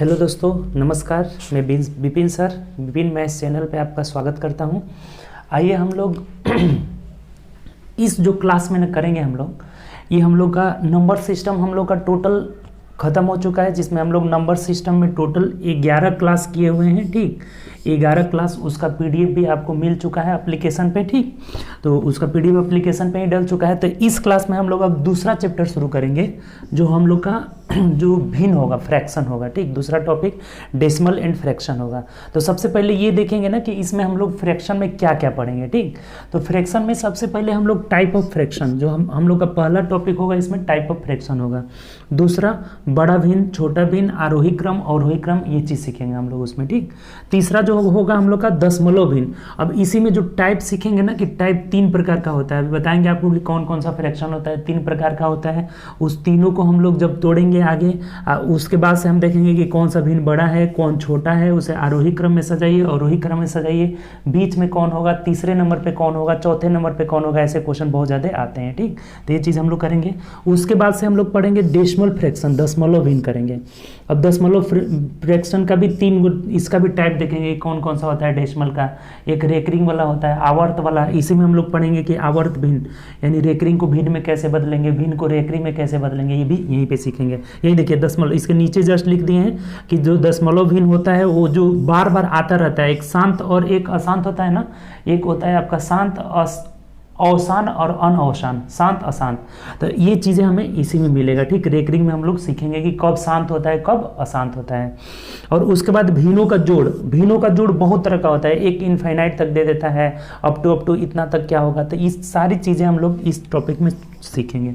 Hello दोस्तों, नमस्कार। मैं Vipin sir, Vipin maths channel पे आपका स्वागत करता हूं। आइए हम लोग इस जो क्लास में न करेंगे ये हम लोग का नंबर सिस्टम हम लोग का टोटल ख़त्म हो चुका है, जिसमें हम लोग नंबर सिस्टम में टोटल 11 क्लास किए हुए हैं। ठीक, 11 क्लास उसका पीडीएफ भी आपको मिल चुका है एप्लीकेशन पे। ठीक, तो उसका पीडीएफ एप्लीकेशन पे ही डल चुका है। तो इस क्लास में हम लोग अब दूसरा चैप्टर शुरू करेंगे, जो हम लोग का जो भिन्न होगा, फ्रैक्शन होगा। ठीक, दूसरा टॉपिक डेसिमल एंड फ्रैक्शन होगा। तो सबसे पहले ये देखेंगे ना कि इसमें हम लोग फ्रैक्शन में क्या क्या पढ़ेंगे। ठीक, तो फ्रैक्शन में सबसे पहले हम लोग टाइप ऑफ फ्रैक्शन, जो हम लोग का पहला टॉपिक होगा, इसमें टाइप ऑफ फ्रैक्शन होगा। दूसरा बड़ा भिन्न, छोटा भिन्न, आरोही क्रम, अवरोही क्रम, ये चीज़ सीखेंगे हम लोग उसमें। ठीक, तीसरा जो होगा हम लोग का दशमलव भिन्न। अब इसी में जो टाइप सीखेंगे ना कि टाइप 3 प्रकार का होता है, अभी बताएंगे आपको कि कौन कौन सा फ्रैक्शन होता है, 3 प्रकार का होता है। उस तीनों को हम लोग जब तोड़ेंगे आगे, उसके बाद से हम देखेंगे कि कौन सा भिन्न बड़ा है, कौन छोटा है, उसे आरोही क्रम में सजाइए, अवरोही क्रम में सजाइए, बीच में कौन होगा, तीसरे नंबर पे कौन होगा, चौथे नंबर पे कौन होगा। ऐसे क्वेश्चन बहुत ज़्यादा आते हैं। ठीक, तो ये चीज़ हम लोग करेंगे। उसके बाद से हम लोग पढ़ेंगे डेसिमल फ्रैक्शन, दशमलव भिन्न करेंगे। अब दशमलव फ्रैक्शन का भी 3 इसका भी टाइप देखेंगे कौन कौन सा होता है डेसिमल का। एक रेकरिंग वाला होता है, आवर्त वाला। इसी में हम लोग पढ़ेंगे कि आवर्त भिन्न, यानी रेकरिंग को भिन्न में कैसे बदलेंगे, भिन्न को रेकरिंग में कैसे बदलेंगे, ये भी यहीं पे सीखेंगे। यही देखिए दशमलव, इसके नीचे जस्ट लिख दिए हैं कि जो दशमलव भिन्न होता है वो जो बार बार आता रहता है, एक शांत और एक अशांत होता है ना। एक होता है आपका शांत अवसान और अनअवसान, शांत अशांत। तो ये चीज़ें हमें इसी में मिलेगा। ठीक, रेकरिंग में हम लोग सीखेंगे कि कब शांत होता है, कब अशांत होता है। और उसके बाद भिन्नों का जोड़, भिन्नों का जोड़ बहुत तरह का होता है। एक इनफाइनाइट तक दे देता है, अप टू इतना तक क्या होगा। तो इस सारी चीज़ें हम लोग इस टॉपिक में सीखेंगे।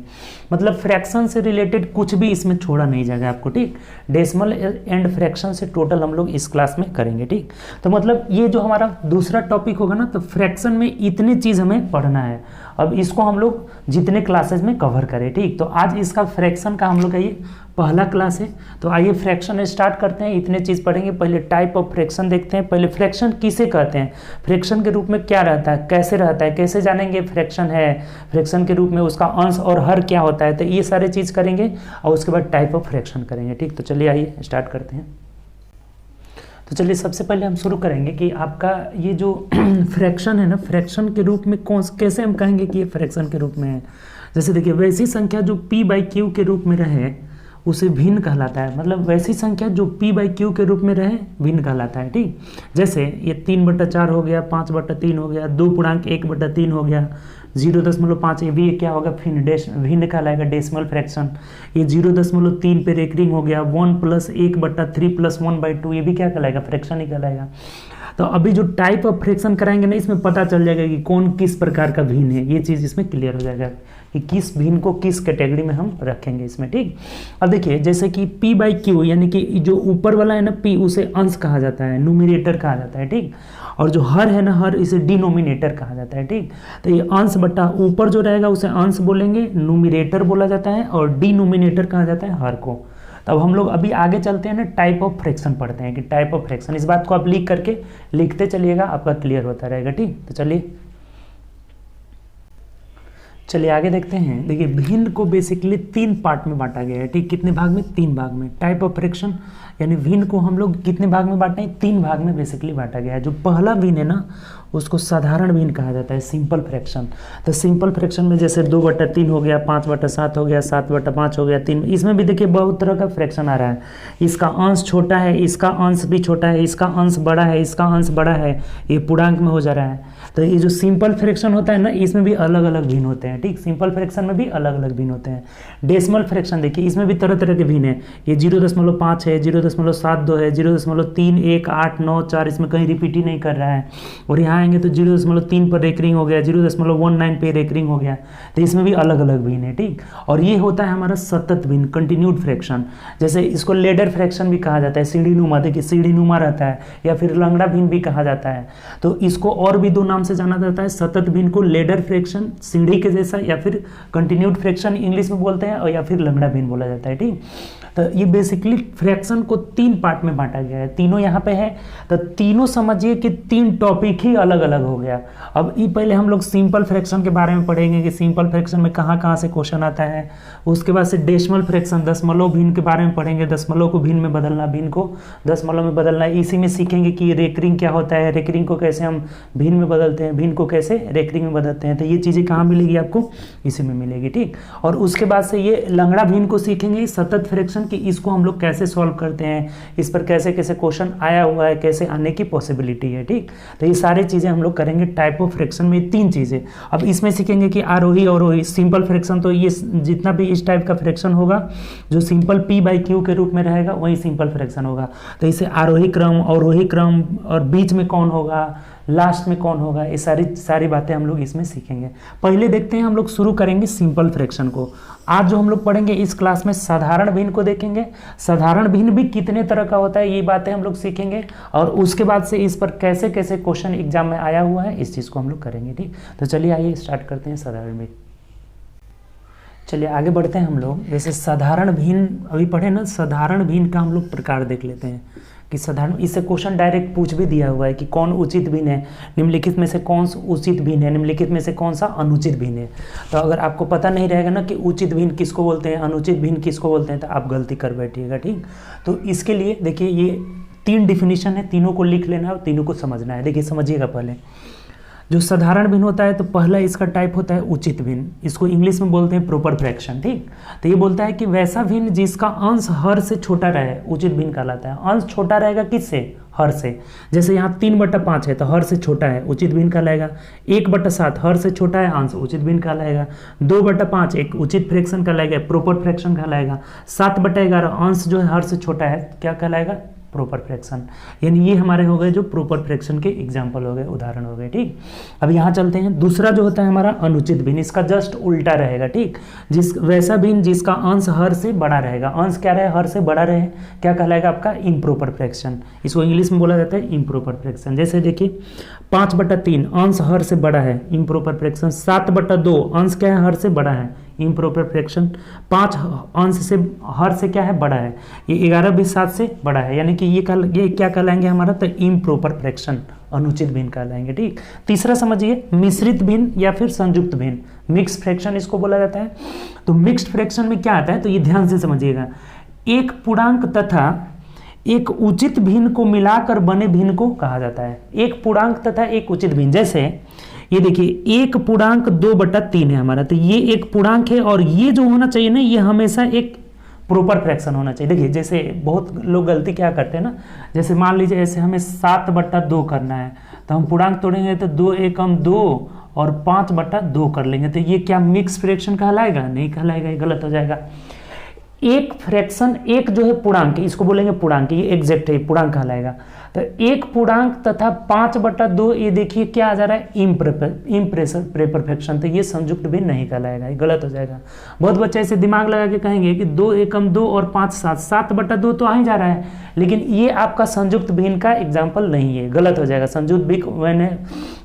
मतलब फ्रैक्शन से रिलेटेड कुछ भी इसमें छोड़ा नहीं जाएगा आपको। ठीक, डेसिमल एंड फ्रैक्शन से टोटल हम लोग इस क्लास में करेंगे। ठीक, तो मतलब ये जो हमारा दूसरा टॉपिक होगा ना, तो फ्रैक्शन में इतनी चीज़ हमें पढ़ना है। अब इसको हम लोग जितने क्लासेस में कवर करें। ठीक, तो आज इसका फ्रैक्शन का हम लोग का ये पहला क्लास है। तो आइए फ्रैक्शन स्टार्ट करते हैं। इतने चीज़ पढ़ेंगे। पहले टाइप ऑफ फ्रैक्शन देखते हैं। पहले फ्रैक्शन किसे कहते हैं, फ्रैक्शन के रूप में क्या रहता है, कैसे रहता है, कैसे जानेंगे फ्रैक्शन है, फ्रैक्शन के रूप में उसका अंश और हर क्या होता है। तो ये सारे चीज़ करेंगे और उसके बाद टाइप ऑफ फ्रैक्शन करेंगे। ठीक, तो चलिए आइए स्टार्ट करते हैं। तो चलिए सबसे पहले हम शुरू करेंगे कि आपका ये जो फ्रैक्शन है ना, फ्रैक्शन के रूप में कैसे हम कहेंगे कि ये फ्रैक्शन के रूप में है। जैसे देखिए, वैसी संख्या जो p/q के रूप में रहे उसे भिन्न कहलाता है। मतलब वैसी संख्या जो p/q के रूप में रहे भिन्न कहलाता है। ठीक, जैसे ये 3/4 हो गया, 5/3 हो गया, 2.1/3 हो गया, 0.5, ये भी क्या होगा, भिन्न कहलाएगा, डेसिमल फ्रैक्शन। ये 0.3 पे रेकरिंग हो गया, 1 + 1/3 + 1/2, ये भी क्या कहलाएगा, फ्रैक्शन ही कहलाएगा। तो अभी जो टाइप ऑफ फ्रैक्शन कराएंगे ना, इसमें पता चल जाएगा कि कौन किस प्रकार का भिन्न है। ये चीज़ इसमें क्लियर हो जाएगा कि किस भिन्न को किस कैटेगरी में हम रखेंगे इसमें। ठीक, अब देखिए जैसे कि p/q, यानी कि जो ऊपर वाला है ना p, उसे अंश कहा जाता है, न्यूमरेटर कहा जाता है। ठीक, और जो हर है ना, हर, इसे डिनोमिनेटर कहा जाता है। ठीक, तो ये अंश बटा ऊपर जो रहेगा उसे अंश बोलेंगे, न्यूमरेटर बोला जाता है, और डिनोमिनेटर कहा जाता है हर को। तब हम लोग अभी आगे चलते हैं ना, टाइप ऑफ फ्रैक्शन पढ़ते हैं कि टाइप ऑफ फ्रैक्शन, इस बात को आप लिख करके लिखते चलिएगा, आपका क्लियर होता रहेगा। ठीक, तो चलिए आगे देखते हैं। देखिए भिन्न को बेसिकली 3 पार्ट में बांटा गया है। ठीक, कितने भाग में, 3 भाग में। टाइप ऑफ फ्रैक्शन यानी भिन्न को हम लोग कितने भाग में बांटे हैं, 3 भाग में बेसिकली बांटा गया है। जो पहला भिन्न है ना, उसको साधारण भिन्न कहा जाता है, सिंपल फ्रैक्शन। तो सिंपल फ्रैक्शन में जैसे 2/3 हो गया, 5/7 हो गया, 7/5 हो गया, 3, इसमें भी देखिए बहुत तरह का फ्रैक्शन आ रहा है। इसका अंश छोटा है, इसका अंश भी छोटा है, इसका अंश बड़ा है, इसका अंश बड़ा है, ये पूर्णांक में हो जा रहा है। तो ये जो सिंपल फ्रैक्शन होता है ना, इसमें भी अलग अलग भिन्न होते हैं। ठीक, सिंपल फ्रैक्शन में भी अलग अलग भिन्न होते हैं। डेसिमल फ्रैक्शन देखिए, इसमें भी तरह तरह के भिन्न है। ये 0.5 है, 0.72 है, 0.31894, इसमें कहीं रिपीट ही नहीं कर रहा है। और यहाँ आएंगे तो 0.3 पर रेकरिंग हो गया, 0.19 पे रेकरिंग हो गया। तो इसमें भी अलग अलग भिन्न है। ठीक, और ये होता है हमारा सतत भिन्न, कंटिन्यूड फ्रैक्शन। जैसे इसको लेडर फ्रैक्शन भी कहा जाता है, सीढ़ीनुमा, देखिए सीढ़ीनुमा रहता है, या फिर लंगड़ा भिन्न भी कहा जाता है। तो इसको और भी 2 नाम से जाना जाता है। सतत भिन्न को लेडर फ्रैक्शन, सीढ़ी के जैसा, या फिर कंटिन्यूड फ्रैक्शन इंग्लिश में बोलते हैं, और या फिर लंगड़ा भिन्न बोला जाता है। ठीक, तो ये बेसिकली फ्रैक्शन को 3 पार्ट में बांटा गया है, तीनों यहाँ पे है। तो तीनों समझिए कि 3 टॉपिक ही अलग अलग हो गया। अब ये पहले हम लोग सिंपल फ्रैक्शन के बारे में पढ़ेंगे कि सिंपल फ्रैक्शन में कहाँ कहाँ से क्वेश्चन आता है। उसके बाद से डेसिमल फ्रैक्शन, दशमलव भिन्न के बारे में पढ़ेंगे, दशमलव को भिन्न में बदलना, भिन्न को दशमलव में बदलना। इसी में सीखेंगे कि रेकरिंग क्या होता है, रेकरिंग को कैसे हम भिन्न में बदलते हैं, भिन्न को कैसे रेकरिंग में बदलते हैं। तो ये चीज़ें कहाँ मिलेगी आपको, इसी में मिलेगी, ठीक। और उसके बाद से ये लंगड़ा भिन्न को सीखेंगे, सतत फ्रैक्शन की इसको हम लोग कैसे सॉल्व करते हैं, इस पर कैसे कैसे क्वेश्चन आया हुआ है, कैसे आने की पॉसिबिलिटी है, ठीक। तो ये सारी चीज़ें हम लोग करेंगे टाइप ऑफ फ्रैक्शन में, 3 चीज़ें। अब इसमें सीखेंगे कि आरोही अवरोही, सिंपल फ्रैक्शन, तो ये जितना भी इस टाइप का फ्रैक्शन होगा जो सिंपल p/q के रूप में रहेगा वही सिंपल फ्रैक्शन होगा। तो इसे आरोही क्रम, अवरोही क्रम, और बीच में कौन होगा, लास्ट में कौन होगा, ये सारी बातें हम लोग इसमें सीखेंगे। पहले देखते हैं, हम लोग शुरू करेंगे सिंपल फ्रैक्शन को। आज जो हम लोग पढ़ेंगे इस क्लास में साधारण भिन्न को देखेंगे। साधारण भिन्न भी कितने तरह का होता है ये बातें हम लोग सीखेंगे, और उसके बाद से इस पर कैसे कैसे क्वेश्चन एग्जाम में आया हुआ है इस चीज़ को हम लोग करेंगे, ठीक। तो चलिए आइए स्टार्ट करते हैं साधारण भिन्न। चलिए आगे बढ़ते हैं हम लोग। जैसे साधारण भिन्न अभी पढ़े ना, साधारण भिन्न का हम लोग प्रकार देख लेते हैं कि साधारण, इससे क्वेश्चन डायरेक्ट पूछ भी दिया हुआ है कि कौन उचित भिन्न है, निम्नलिखित में से कौन सा उचित भिन्न है, निम्नलिखित में से कौन सा अनुचित भिन्न है। तो अगर आपको पता नहीं रहेगा ना कि उचित भिन्न किसको बोलते हैं, अनुचित भिन्न किसको बोलते हैं, तो आप गलती कर बैठिएगा, ठीक। तो इसके लिए देखिए ये 3 डिफिनीशन है, तीनों को लिख लेना और तीनों को समझना है। देखिए समझिएगा पहले, जो साधारण भिन्न होता है तो पहला इसका टाइप होता है उचित भिन्न, इसको इंग्लिश में बोलते हैं प्रॉपर फ्रैक्शन, ठीक। तो ये बोलता है कि वैसा भिन्न जिसका अंश हर से छोटा रहे उचित भिन्न कहलाता है। अंश छोटा रहेगा किससे, हर से। जैसे यहाँ 3/5 है तो हर से छोटा है, उचित भिन्न कहलाएगा। 1/7 हर से छोटा है, अंश उचित भिन्न कहलाएगा। 2/5 एक उचित फ्रैक्शन कहलाएगा, प्रॉपर फ्रैक्शन कहलाएगा। 7/11 अंश जो है हर से छोटा है, क्या कहलाएगा, प्रॉपर फ्रैक्शन। यानी ये हमारे हो गए जो प्रॉपर फ्रैक्शन के एग्जाम्पल हो गए, उदाहरण हो गए, ठीक। अब यहाँ चलते हैं, दूसरा जो होता है हमारा अनुचित भिन्न, इसका जस्ट उल्टा रहेगा, ठीक। वैसा भिन्न जिसका अंश हर से बड़ा रहेगा, अंश क्या रहे, हर से बड़ा रहे, क्या कहलाएगा आपका, इम्प्रॉपर फ्रैक्शन। इसको इंग्लिश में बोला जाता है इम्प्रॉपर फ्रैक्शन। जैसे देखिए 5/3 अंश हर से बड़ा है, इम्प्रॉपर फ्रैक्शन। 7/2 अंश क्या है, हर से बड़ा है, इम्प्रॉपर फ्रैक्शन। 5 अंश से हर से क्या है, बड़ा है। ये 11/7 से बड़ा है, यानी कि ये क्या कहलाएंगे हमारा, तो इम्प्रॉपर फ्रैक्शन, अनुचित भिन्न कहलाएंगे, ठीक। तीसरा समझिए मिश्रित भिन्न या फिर संयुक्त भिन्न, मिक्स फ्रैक्शन इसको बोला जाता है। तो मिक्स्ड फ्रैक्शन में क्या आता है, तो ये ध्यान से समझिएगा, एक पूर्णांक तथा एक उचित भिन्न को मिलाकर बने भिन्न को कहा जाता है। एक पूर्णांक तथा एक उचित भिन्न, जैसे ये देखिए 1/2/3 है हमारा, तो ये एक पूर्णांक है और ये जो होना चाहिए ना, ये हमेशा एक प्रॉपर फ्रैक्शन होना चाहिए। देखिए जैसे बहुत लोग गलती क्या करते हैं ना, जैसे मान लीजिए ऐसे हमें 7/2 करना है, तो हम पूर्णांक तोड़ेंगे तो 2 एकम 2 और 5/2 कर लेंगे, तो ये क्या मिक्स फ्रैक्शन कहलाएगा, नहीं कहलाएगा, ये गलत हो जाएगा। एक फ्रैक्शन, एक जो है पूर्णांक, इसको बोलेंगे पूर्णांक, ये एग्जैक्ट है, पूर्णांक कहलाएगा। तो एक पूर्णांक तथा 5/2, ये देखिए क्या आ जा रहा है, इम्प्रॉपर फ्रैक्शन, तो ये संयुक्त भिन्न नहीं कहलाएगा, ये गलत हो जाएगा। बहुत बच्चे ऐसे दिमाग लगा के कहेंगे कि 2 एकम 2 और 5 7, 7/2 तो आ ही जा रहा है, लेकिन ये आपका संयुक्त भिन्न का एग्जाम्पल नहीं है, गलत हो जाएगा। संयुक्त भिन्न मैंने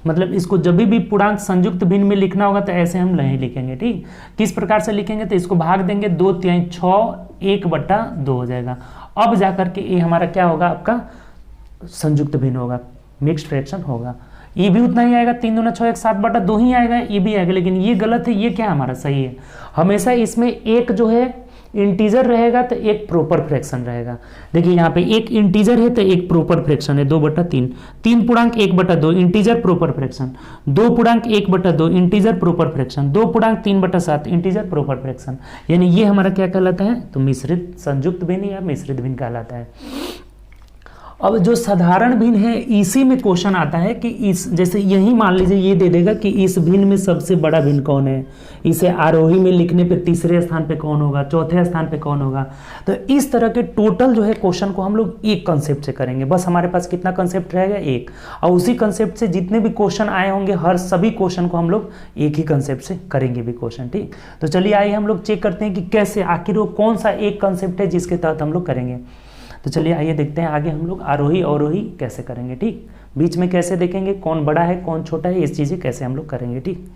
मतलब इसको जब भी पूर्णांक संयुक्त भिन्न में लिखना होगा तो ऐसे हम नहीं लिखेंगे, ठीक। किस प्रकार से लिखेंगे, तो इसको भाग देंगे 2/3 6, 1/2 हो जाएगा। अब जाकर के ये हमारा क्या होगा, आपका संयुक्त भिन्न होगा, मिक्स्ड फ्रैक्शन होगा। ये भी उतना ही आएगा, 3 दूना 6 1 7/2 ही आएगा, ये भी आएगा, लेकिन ये गलत है, ये क्या हमारा सही है। हमेशा इसमें एक जो है इंटीजर रहेगा तो एक प्रॉपर फ्रैक्शन रहेगा। देखिए यहाँ पे एक इंटीजर है तो एक प्रॉपर फ्रैक्शन है, 2/3। 3 पूर्णांक 1/2 इंटीजर प्रॉपर फ्रैक्शन। 2 पूर्णांक 1/2 इंटीजर प्रॉपर फ्रैक्शन। 2 पूर्णांक 3/7 इंटीजर प्रॉपर फ्रैक्शन। यानी ये हमारा क्या कहलाता है, तो मिश्रित संयुक्त भिन्न या मिश्रित भिन्न कहलाता है। अब जो साधारण भिन्न है इसी में क्वेश्चन आता है कि इस, जैसे यही मान लीजिए ये दे देगा कि इस भिन्न में सबसे बड़ा भिन्न कौन है, इसे आरोही में लिखने पे तीसरे स्थान पे कौन होगा, चौथे स्थान पे कौन होगा। तो इस तरह के टोटल जो है क्वेश्चन को हम लोग एक कंसेप्ट से करेंगे। बस हमारे पास कितना कंसेप्ट रहेगा, एक, और उसी कंसेप्ट से जितने भी क्वेश्चन आए होंगे हर सभी क्वेश्चन को हम लोग एक ही कंसेप्ट से करेंगे भी क्वेश्चन, ठीक। तो चलिए आइए हम लोग चेक करते हैं कि कैसे, आखिर वो कौन सा एक कंसेप्ट है जिसके तहत हम लोग करेंगे। तो चलिए आइए देखते हैं आगे हम लोग आरोही अवरोही कैसे करेंगे, ठीक। बीच में कैसे देखेंगे, कौन बड़ा है कौन छोटा है, इस चीज़ें कैसे हम लोग करेंगे, ठीक।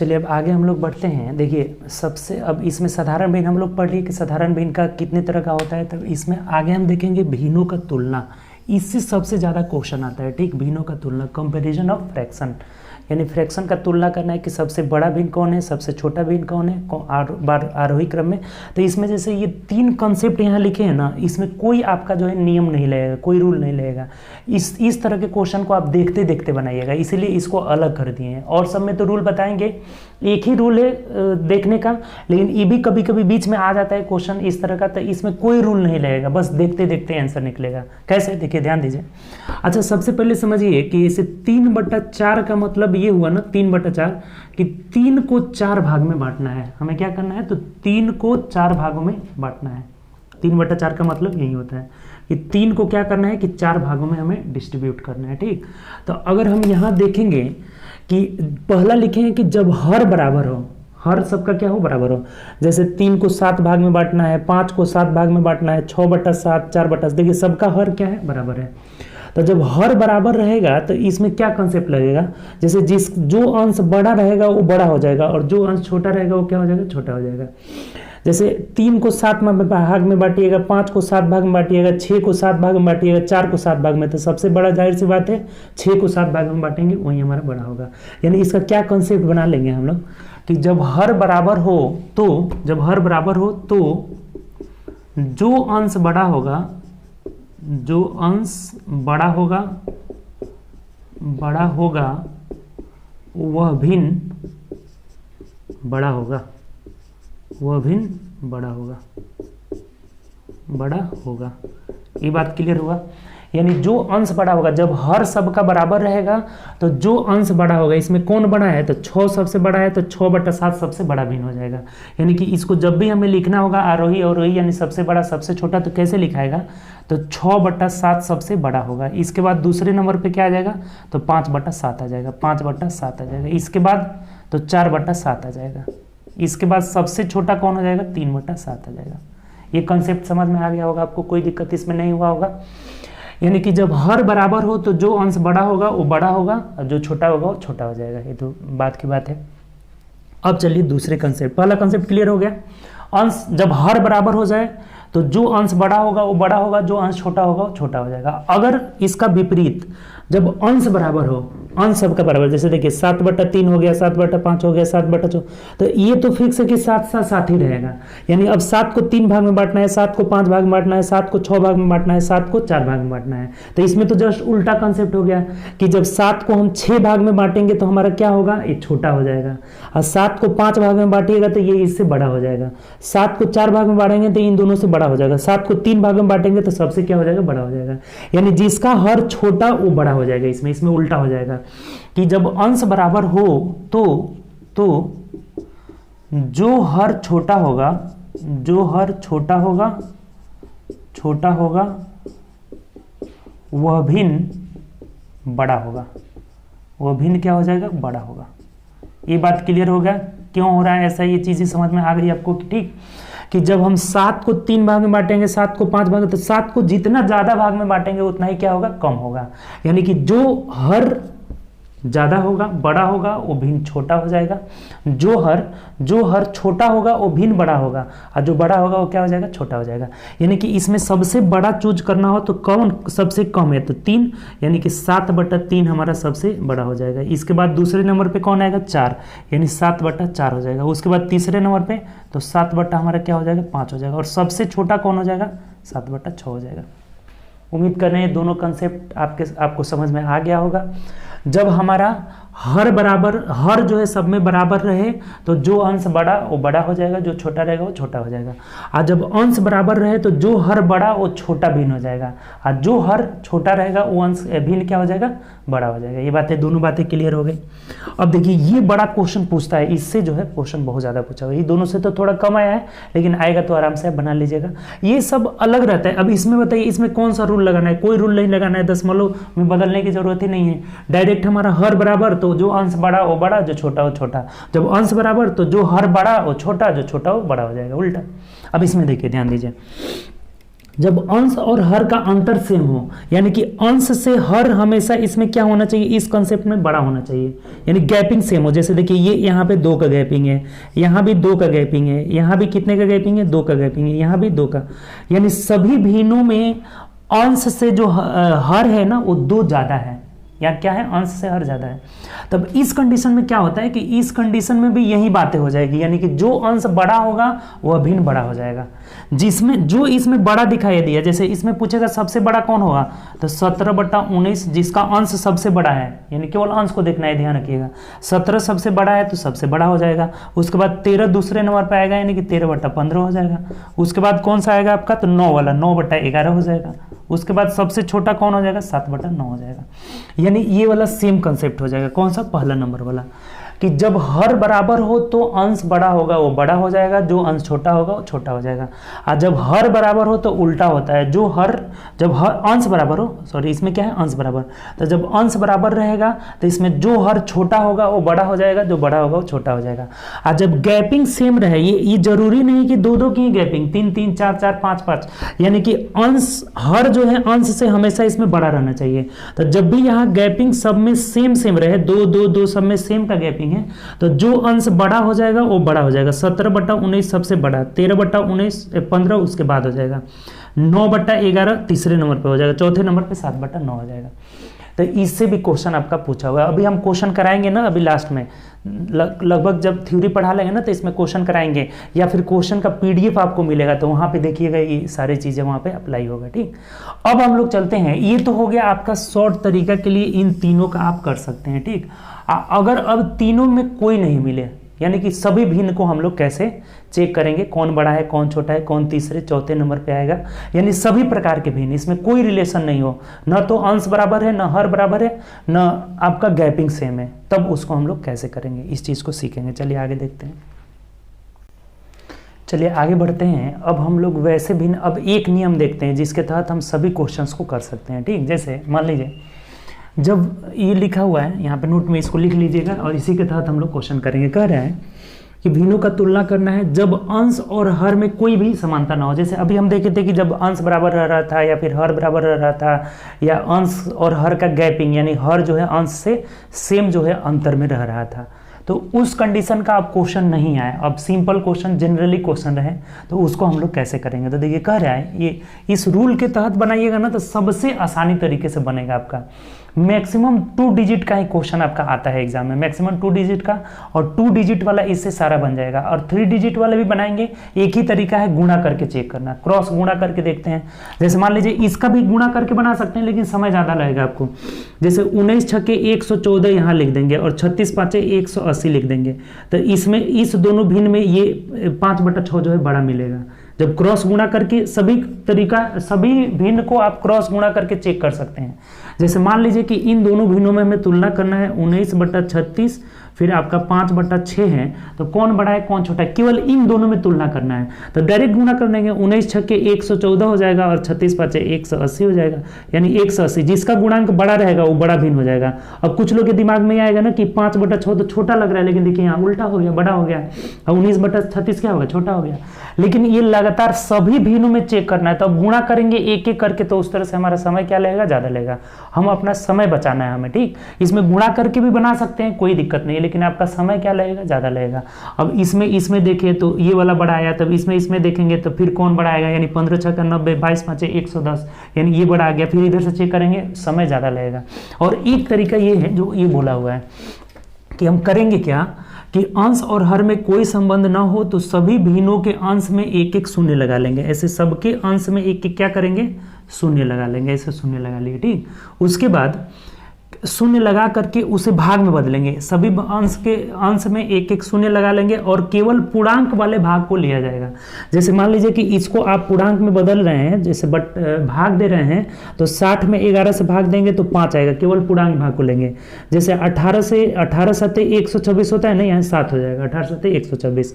चलिए अब आगे हम लोग बढ़ते हैं। देखिए सबसे अब इसमें साधारण भिन्न हम लोग पढ़ लिए कि साधारण भिन्न का कितने तरह का होता है, तब इसमें आगे हम देखेंगे भिन्नों का तुलना। इससे सबसे ज़्यादा क्वेश्चन आता है, ठीक, भिन्नों का तुलना, कंपैरिजन ऑफ फ्रैक्शन, यानी फ्रैक्शन का तुलना करना है कि सबसे बड़ा भिन्न कौन है, सबसे छोटा भिन्न कौन है आरोही क्रम में। तो इसमें जैसे ये 3 कॉन्सेप्ट यहाँ लिखे हैं ना, इसमें कोई आपका जो है नियम नहीं लगेगा, कोई रूल नहीं लगेगा। इस तरह के क्वेश्चन को आप देखते देखते बनाइएगा, इसीलिए इसको अलग कर दिए हैं। और सब में तो रूल बताएंगे, एक ही रूल है देखने का, लेकिन ये भी कभी कभी बीच में आ जाता है क्वेश्चन इस तरह का, तो इसमें कोई रूल नहीं लगेगा, बस देखते देखते आंसर निकलेगा। कैसे, देखिए ध्यान दीजिए। अच्छा सबसे पहले समझिए कि इसे 3/4 का मतलब ये हुआ ना, 3/4 कि 3 को 4 भाग में बांटना है। हमें क्या करना है, तो 3 को 4 भागों में बांटना है। 3/4 का मतलब यही होता है कि 3 को क्या करना है कि 4 भागों में हमें डिस्ट्रीब्यूट करना है, ठीक। तो अगर हम यहाँ देखेंगे कि पहला लिखे हैं कि जब हर बराबर हो, हर सबका क्या हो, बराबर हो। जैसे 3 को 7 भाग में बांटना है, 5 को 7 भाग में बांटना है, 6/7, 4/7, देखिए सबका हर क्या है, बराबर है। तो जब हर बराबर रहेगा तो इसमें क्या कंसेप्ट लगेगा, जैसे जो अंश बड़ा रहेगा वो बड़ा हो जाएगा और जो अंश छोटा रहेगा वो क्या हो जाएगा, छोटा हो जाएगा। जैसे 3 को 7 भाग में बांटिएगा, 5 को 7 भाग में बांटिएगा, 6 को 7 भाग में बांटिएगा, 4 को 7 भाग में, तो सबसे बड़ा जाहिर सी बात है 6 को 7 भाग में बांटेंगे, वही हमारा बड़ा होगा। यानी इसका क्या कंसेप्ट बना लेंगे हम लोग कि जब हर बराबर हो तो जो अंश बड़ा होगा, जो अंश बड़ा होगा वह भिन्न बड़ा होगा, बड़ा होगा। ये बात क्लियर हुआ। यानी जो अंश बड़ा होगा, जब हर सब का बराबर रहेगा तो जो अंश बड़ा होगा, इसमें कौन बड़ा है, तो 6 सबसे बड़ा है, तो 6/7 सबसे बड़ा भिन्न हो जाएगा। यानी कि इसको जब भी हमें लिखना होगा आरोही अवरोही यानी सबसे बड़ा सबसे छोटा, तो कैसे लिखाएगा, तो 6/7 सबसे बड़ा होगा। इसके बाद दूसरे नंबर पे क्या आ जाएगा, तो 5/7 आ जाएगा, 5/7 आ जाएगा। इसके बाद तो 4/7 आ जाएगा। इसके बाद सबसे छोटा कौन हो जाएगा, 3/7 आ जाएगा। ये कॉन्सेप्ट समझ में आ गया होगा आपको, कोई दिक्कत इसमें नहीं हुआ होगा। यानी कि जब हर बराबर हो तो जो अंश बड़ा होगा वो बड़ा होगा और जो छोटा होगा वो छोटा हो जाएगा। ये तो बात की बात है। अब चलिए दूसरे कंसेप्ट, पहला कंसेप्ट क्लियर हो गया। अंश जब हर बराबर हो जाए तो जो अंश बड़ा होगा वो बड़ा होगा, जो अंश छोटा होगा वो छोटा हो जाएगा। अगर इसका विपरीत, जब अंश बराबर हो, अंश सबका बराबर, जैसे देखिए 7/3 हो गया, 7/5 हो गया, 7/4, तो ये तो फिक्स है कि 7 ही रहेगा। यानी अब 7 को 3 भाग में बांटना है, 7 को 5 भाग में बांटना है, 7 को 6 भाग में बांटना है, 7 को 4 भाग में बांटना है। तो इसमें तो जस्ट उल्टा कंसेप्ट हो गया कि जब 7 को हम 6 भाग में बांटेंगे तो हमारा क्या होगा, ये छोटा हो जाएगा। और 7 को 5 भाग में बांटिएगा तो ये इससे बड़ा हो जाएगा। 7 को 4 भाग में बांटेंगे तो इन दोनों से बड़ा हो जाएगा। 7 को 3 भाग में बांटेंगे तो सबसे क्या हो जाएगा, बड़ा हो जाएगा। यानी जिसका हर छोटा वो बड़ा हो जाएगा। इसमें उल्टा हो जाएगा कि जब अंश बराबर हो तो जो हर छोटा होगा, वह भिन्न बड़ा होगा, वह भिन्न क्या हो जाएगा, बड़ा होगा। ये बात क्लियर हो गया क्यों हो रहा है ऐसा, ये चीजें समझ में आ गई आपको, ठीक। कि जब हम 7 को 3 भाग में बांटेंगे, 7 को 5 भाग में, तो 7 को जितना ज्यादा भाग में बांटेंगे उतना ही क्या होगा, कम होगा। यानी कि जो हर ज्यादा होगा, बड़ा होगा, वो भिन्न छोटा हो जाएगा। जो हर छोटा होगा वो भिन्न बड़ा होगा, और जो बड़ा होगा वो क्या हो जाएगा, छोटा हो जाएगा। यानी कि इसमें सबसे बड़ा चूज करना हो तो कौन सबसे कम है, तो 3, यानी कि 7/3 हमारा सबसे बड़ा हो जाएगा। इसके बाद दूसरे नंबर पे कौन आएगा, 4, यानी 7/4 हो जाएगा। उसके बाद तीसरे नंबर पे तो 7 हमारा क्या हो जाएगा, 5 हो जाएगा। और सबसे छोटा कौन हो जाएगा, 7/6 हो जाएगा। उम्मीद कर रहे हैं दोनों कंसेप्ट आपको समझ में आ गया होगा। जब हमारा हर बराबर, हर जो है सब में बराबर रहे तो जो अंश बड़ा वो बड़ा हो जाएगा, जो छोटा रहेगा वो छोटा हो जाएगा। और जब अंश बराबर रहे तो जो हर बड़ा वो छोटा भिन्न हो जाएगा, और जो हर छोटा रहेगा वो अंश भिन्न क्या हो जाएगा, बड़ा हो जाएगा। ये बातें, दोनों बातें क्लियर हो गई। अब देखिए ये बड़ा क्वेश्चन पूछता है, इससे जो है क्वेश्चन बहुत ज़्यादा पूछा हुआ है। ये दोनों से तो थोड़ा कम आया है, लेकिन आएगा तो आराम से बना लीजिएगा। ये सब अलग रहता है। अब इसमें बताइए, इसमें कौन सा रूल लगाना है, कोई रूल नहीं लगाना है, दशमलव में बदलने की जरूरत ही नहीं है। डायरेक्ट हमारा हर बराबर तो जो अंश बड़ा वो बड़ा, जो छोटा वो छोटा। जब अंश बराबर तो जो हर बड़ा वो छोटा, जो छोटा वो बड़ा हो जाएगा, उल्टा। अब इसमें देखिए ध्यान दीजिए, जब अंश और हर का अंतर सेम हो, यानी कि अंश से हर हमेशा इसमें क्या होना चाहिए, इस कंसेप्ट में बड़ा होना चाहिए, यानी गैपिंग सेम हो। जैसे देखिए ये यहाँ पे 2 का गैपिंग है, यहाँ भी 2 का गैपिंग है, यहाँ भी कितने का गैपिंग है, 2 का गैपिंग है, यहाँ भी 2 का, यानी सभी भिन्नों में अंश से जो हर है ना वो 2 ज्यादा है, या क्या है, अंश से हर ज्यादा है। तब इस कंडीशन में क्या होता है कि इस कंडीशन में भी यही बातें हो जाएगी, यानी कि जो अंश बड़ा होगा वह भिन्न बड़ा हो जाएगा। जिसमें जो इसमें बड़ा दिखाई दिया, जैसे इसमें पूछेगा सबसे बड़ा कौन होगा, तो 17/19 जिसका अंश सबसे बड़ा है, यानी केवल अंश को देखना है, ध्यान रखिएगा। 17 सबसे बड़ा है तो सबसे बड़ा हो जाएगा। उसके बाद 13 दूसरे नंबर पर आएगा, यानी कि 13/15 हो जाएगा। उसके बाद कौन सा आएगा आपका, तो 9 वाला 9/11 हो जाएगा। उसके बाद सबसे छोटा कौन हो जाएगा, 7/9 हो जाएगा। यानी ये वाला सेम कंसेप्ट हो जाएगा, कौन सा, पहला नंबर वाला, कि जब हर बराबर हो तो अंश बड़ा होगा वो बड़ा हो जाएगा, जो अंश छोटा होगा वो छोटा हो जाएगा। और जब हर बराबर हो तो उल्टा होता है, जब हर अंश बराबर हो, सॉरी इसमें क्या है, अंश बराबर, तो जब अंश बराबर रहेगा तो इसमें जो हर छोटा होगा वो बड़ा हो जाएगा, जो बड़ा होगा वो छोटा हो जाएगा। और जब गैपिंग सेम रहे, ये जरूरी नहीं कि 2-2 की गैपिंग, 3-3, 4-4, 5-5, यानी कि अंश हर जो है अंश से हमेशा इसमें बड़ा रहना चाहिए। तो जब भी यहाँ गैपिंग सब में सेम रहे, 2-2-2 सब में सेम का गैपिंग है, तो जो अंश बड़ा हो जाएगा वो बड़ा हो जाएगा। 17/19 सबसे बड़ा, 13/15 उसके बाद हो जाएगा, 9/11 तीसरे नंबर पे हो जाएगा, चौथे नंबर पे 7/9 हो जाएगा। तो इससे भी क्वेश्चन आपका पूछा हुआ है। अभी हम क्वेश्चन कराएंगे ना, अभी लास्ट में लगभग जब थ्योरी पढ़ा लेंगे ना तो इसमें क्वेश्चन कराएंगे, या फिर क्वेश्चन का पीडीएफ आपको मिलेगा, तो वहां पे देखिएगा ये सारी चीजें वहां पे अप्लाई होगा। ठीक, अब हम लोग चलते हैं, ये तो हो गया आपका शॉर्ट तरीका के लिए, इन तीनों का आप कर सकते हैं। ठीक, अगर अब तीनों में कोई नहीं मिले, यानी कि सभी भिन्न को हम लोग कैसे चेक करेंगे, कौन बड़ा है, कौन छोटा है, कौन तीसरे चौथे नंबर पे आएगा, यानी सभी प्रकार के भिन्न, इसमें कोई रिलेशन नहीं हो, न तो अंश बराबर है, न हर बराबर है, न आपका गैपिंग सेम है, तब उसको हम लोग कैसे करेंगे, इस चीज को सीखेंगे। चलिए आगे देखते हैं, चलिए आगे बढ़ते हैं। अब हम लोग वैसे भिन्न, अब एक नियम देखते हैं जिसके तहत हम सभी क्वेश्चंस को कर सकते हैं। ठीक, जैसे मान लीजिए जब ये लिखा हुआ है यहाँ पे नोट में, इसको लिख लीजिएगा और इसी के तहत हम लोग क्वेश्चन करेंगे। कह रहे हैं कि भिन्नों का तुलना करना है जब अंश और हर में कोई भी समानता ना हो। जैसे अभी हम देखे थे कि जब अंश बराबर रह रहा था या फिर हर बराबर रह रहा था, या अंश और हर का गैपिंग, यानी हर जो है अंश से सेम जो है अंतर में रह रहा था, तो उस कंडीशन का अब क्वेश्चन नहीं आया। अब सिंपल क्वेश्चन, जनरली क्वेश्चन रहे, तो उसको हम लोग कैसे करेंगे। तो देखिए कह रहा है, ये इस रूल के तहत बनाइएगा ना तो सबसे आसानी तरीके से बनेगा आपका। मैक्सिमम 2 डिजिट का ही क्वेश्चन आपका आता है एग्जाम में, मैक्सिमम 2 डिजिट का, और 2 डिजिट वाला इससे सारा बन जाएगा। और 3 डिजिट वाले भी बनाएंगे, एक ही तरीका है, गुणा करके चेक करना, क्रॉस गुणा करके देखते हैं। जैसे मान लीजिए इसका भी गुणा करके बना सकते हैं, लेकिन समय ज्यादा लगेगा आपको। जैसे 19 छक्के 114 यहाँ लिख देंगे और 36 पाँचे 180 लिख देंगे, तो इसमें इस दोनों भिन्न में ये 5/6 जो है बड़ा मिलेगा। जब क्रॉस गुणा करके सभी भिन्न को आप क्रॉस गुणा करके चेक कर सकते हैं। जैसे मान लीजिए कि इन दोनों भिन्नों में हमें तुलना करना है, 19/36 फिर आपका 5/6 है, तो कौन बड़ा है कौन छोटा है, केवल इन दोनों में तुलना करना है। तो डायरेक्ट गुणा कर देंगे, 19 छक्के 114 हो जाएगा और 36 पाँचे 180 हो जाएगा, यानी 180। जिसका गुणांक बड़ा रहेगा वो बड़ा भिन्न हो जाएगा। अब कुछ लोग के दिमाग में आएगा ना कि 5/6 तो छोटा लग रहा है, लेकिन देखिए यहाँ उल्टा हो गया, बड़ा हो गया। और 19/36 क्या होगा, छोटा हो गया। लेकिन ये लगातार सभी भिन्नों में चेक करना है, तो अब गुणा करेंगे एक एक करके, तो उस तरह से हमारा समय क्या लगेगा, ज्यादा लगेगा। हम अपना समय बचाना है हमें। ठीक, इसमें गुणा करके भी बना सकते हैं, कोई दिक्कत नहीं है, लेकिन आपका समय क्या लगेगा, ज्यादा लगेगा। अब इसमें देखिए तो ये वाला बड़ा आया, तब इसमें देखेंगे तो फिर कौन बड़ा आएगा, यानी 15 छक्का 90, 22 पाँचे 110, यानी ये बड़ा आ गया। फिर इधर से चेक करेंगे, समय ज्यादा लगेगा। और एक तरीका ये है जो ये बोला हुआ है कि हम करेंगे क्या कि अंश और हर में कोई संबंध ना हो तो सभी भिन्नों के अंश में एक एक शून्य लगा लेंगे। ऐसे सबके अंश में एक एक क्या करेंगे, शून्य लगा लेंगे, ऐसे शून्य लगा लिए। ठीक, उसके बाद शून्य लगा करके उसे भाग में बदलेंगे, सभी अंश में एक एक शून्य लगा लेंगे और केवल पूर्णांक वाले भाग को लिया जाएगा। जैसे मान लीजिए कि इसको आप पूर्णांक में बदल रहे हैं, जैसे भाग दे रहे हैं, तो 60 में 11 से भाग देंगे तो 5 आएगा, केवल पूर्णांक भाग को लेंगे। जैसे 18 सत्ते 124 होता है ना, यहाँ 7 हो जाएगा, 18 सत्ते 124।